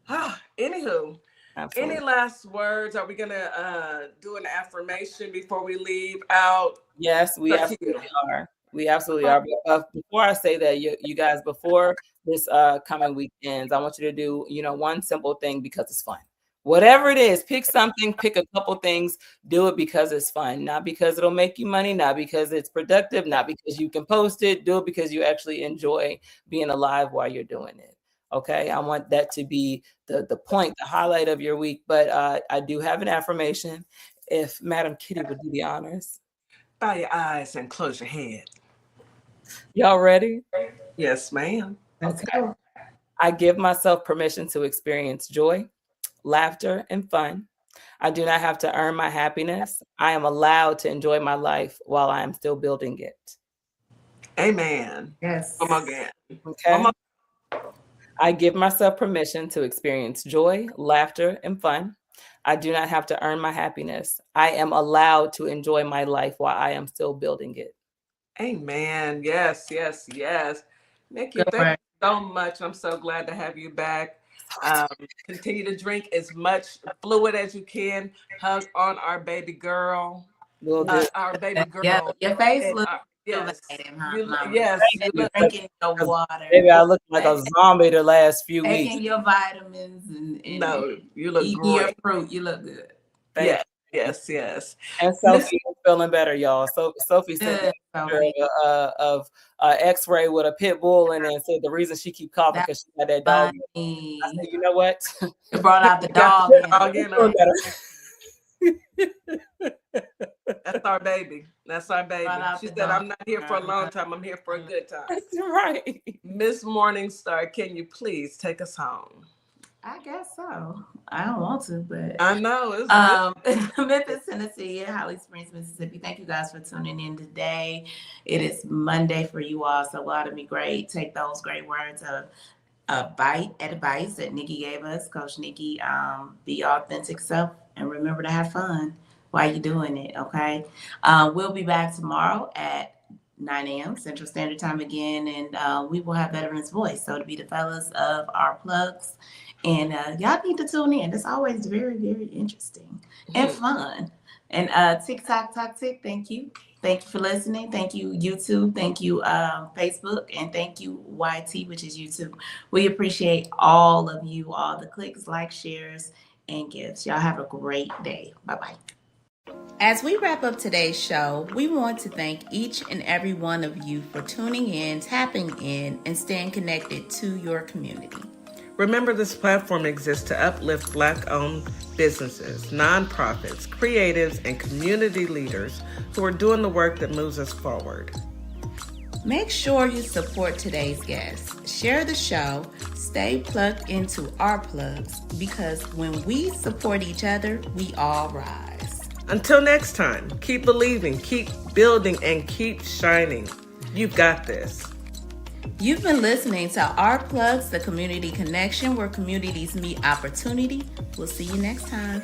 Anywho. Absolutely. Any last words? Are we gonna do an affirmation before we leave out? Yes, we absolutely are. We absolutely are. But before I say that, you guys, before this coming weekends, I want you to do, one simple thing because it's fun. Whatever it is, pick something, pick a couple things, do it because it's fun, not because it'll make you money, not because it's productive, not because you can post it. Do it because you actually enjoy being alive while you're doing it. Okay, I want that to be the point, the highlight of your week. But I do have an affirmation. If Madam Kitty would do the honors. Bow your eyes and close your head. Y'all ready? Yes, ma'am. Okay. I give myself permission to experience joy, laughter, and fun. I do not have to earn my happiness. I am allowed to enjoy my life while I am still building it. Amen. Yes. Come again. Okay. I give myself permission to experience joy, laughter, and fun. I do not have to earn my happiness. I am allowed to enjoy my life while I am still building it. Amen. Yes, yes, yes. Nikki, thank you so much. I'm so glad to have you back. Continue to drink as much fluid as you can. Hug on our baby girl. We'll do. Our baby girl. Yeah, your face looks yes. Yes, you look drinking your water. Maybe I look like a zombie the last few weeks. Taking your vitamins and no, you look eating great. your fruit. You look good. Yes. And Sophie is feeling better, y'all. So Sophie sent a picture of X-ray with a pit bull, and then said the reason she keep coughing because she got that dog. I said, you know what? It brought out the dog. That's our baby. That's our baby. She said, I'm not here for a long time. I'm here for a good time. That's right. Miss Morningstar, can you please take us home? I guess so. I don't want to, but I know. Memphis, Tennessee, and Holly Springs, Mississippi. Thank you guys for tuning in today. It is Monday for you all, so glad to be great. Take those great words of advice that Nikki gave us, Coach Nikki. Be your authentic self and remember to have fun while you're doing it. Okay. We'll be back tomorrow at 9 a.m. Central Standard Time again, and we will have Veterans Voice. So to be the fellas of our plugs. And y'all need to tune in. It's always very, very interesting and fun. And TikTok, thank you. Thank you for listening. Thank you, YouTube. Thank you, Facebook. And thank you, YT, which is YouTube. We appreciate all of you, all the clicks, likes, shares, and gifts. Y'all have a great day. Bye-bye. As we wrap up today's show, we want to thank each and every one of you for tuning in, tapping in, and staying connected to your community. Remember, this platform exists to uplift Black-owned businesses, nonprofits, creatives, and community leaders who are doing the work that moves us forward. Make sure you support today's guests. Share the show. Stay plugged into our plugs, because when we support each other, we all rise. Until next time, keep believing, keep building, and keep shining. You've got this. You've been listening to Our Plugs, the community connection where communities meet opportunity. We'll see you next time.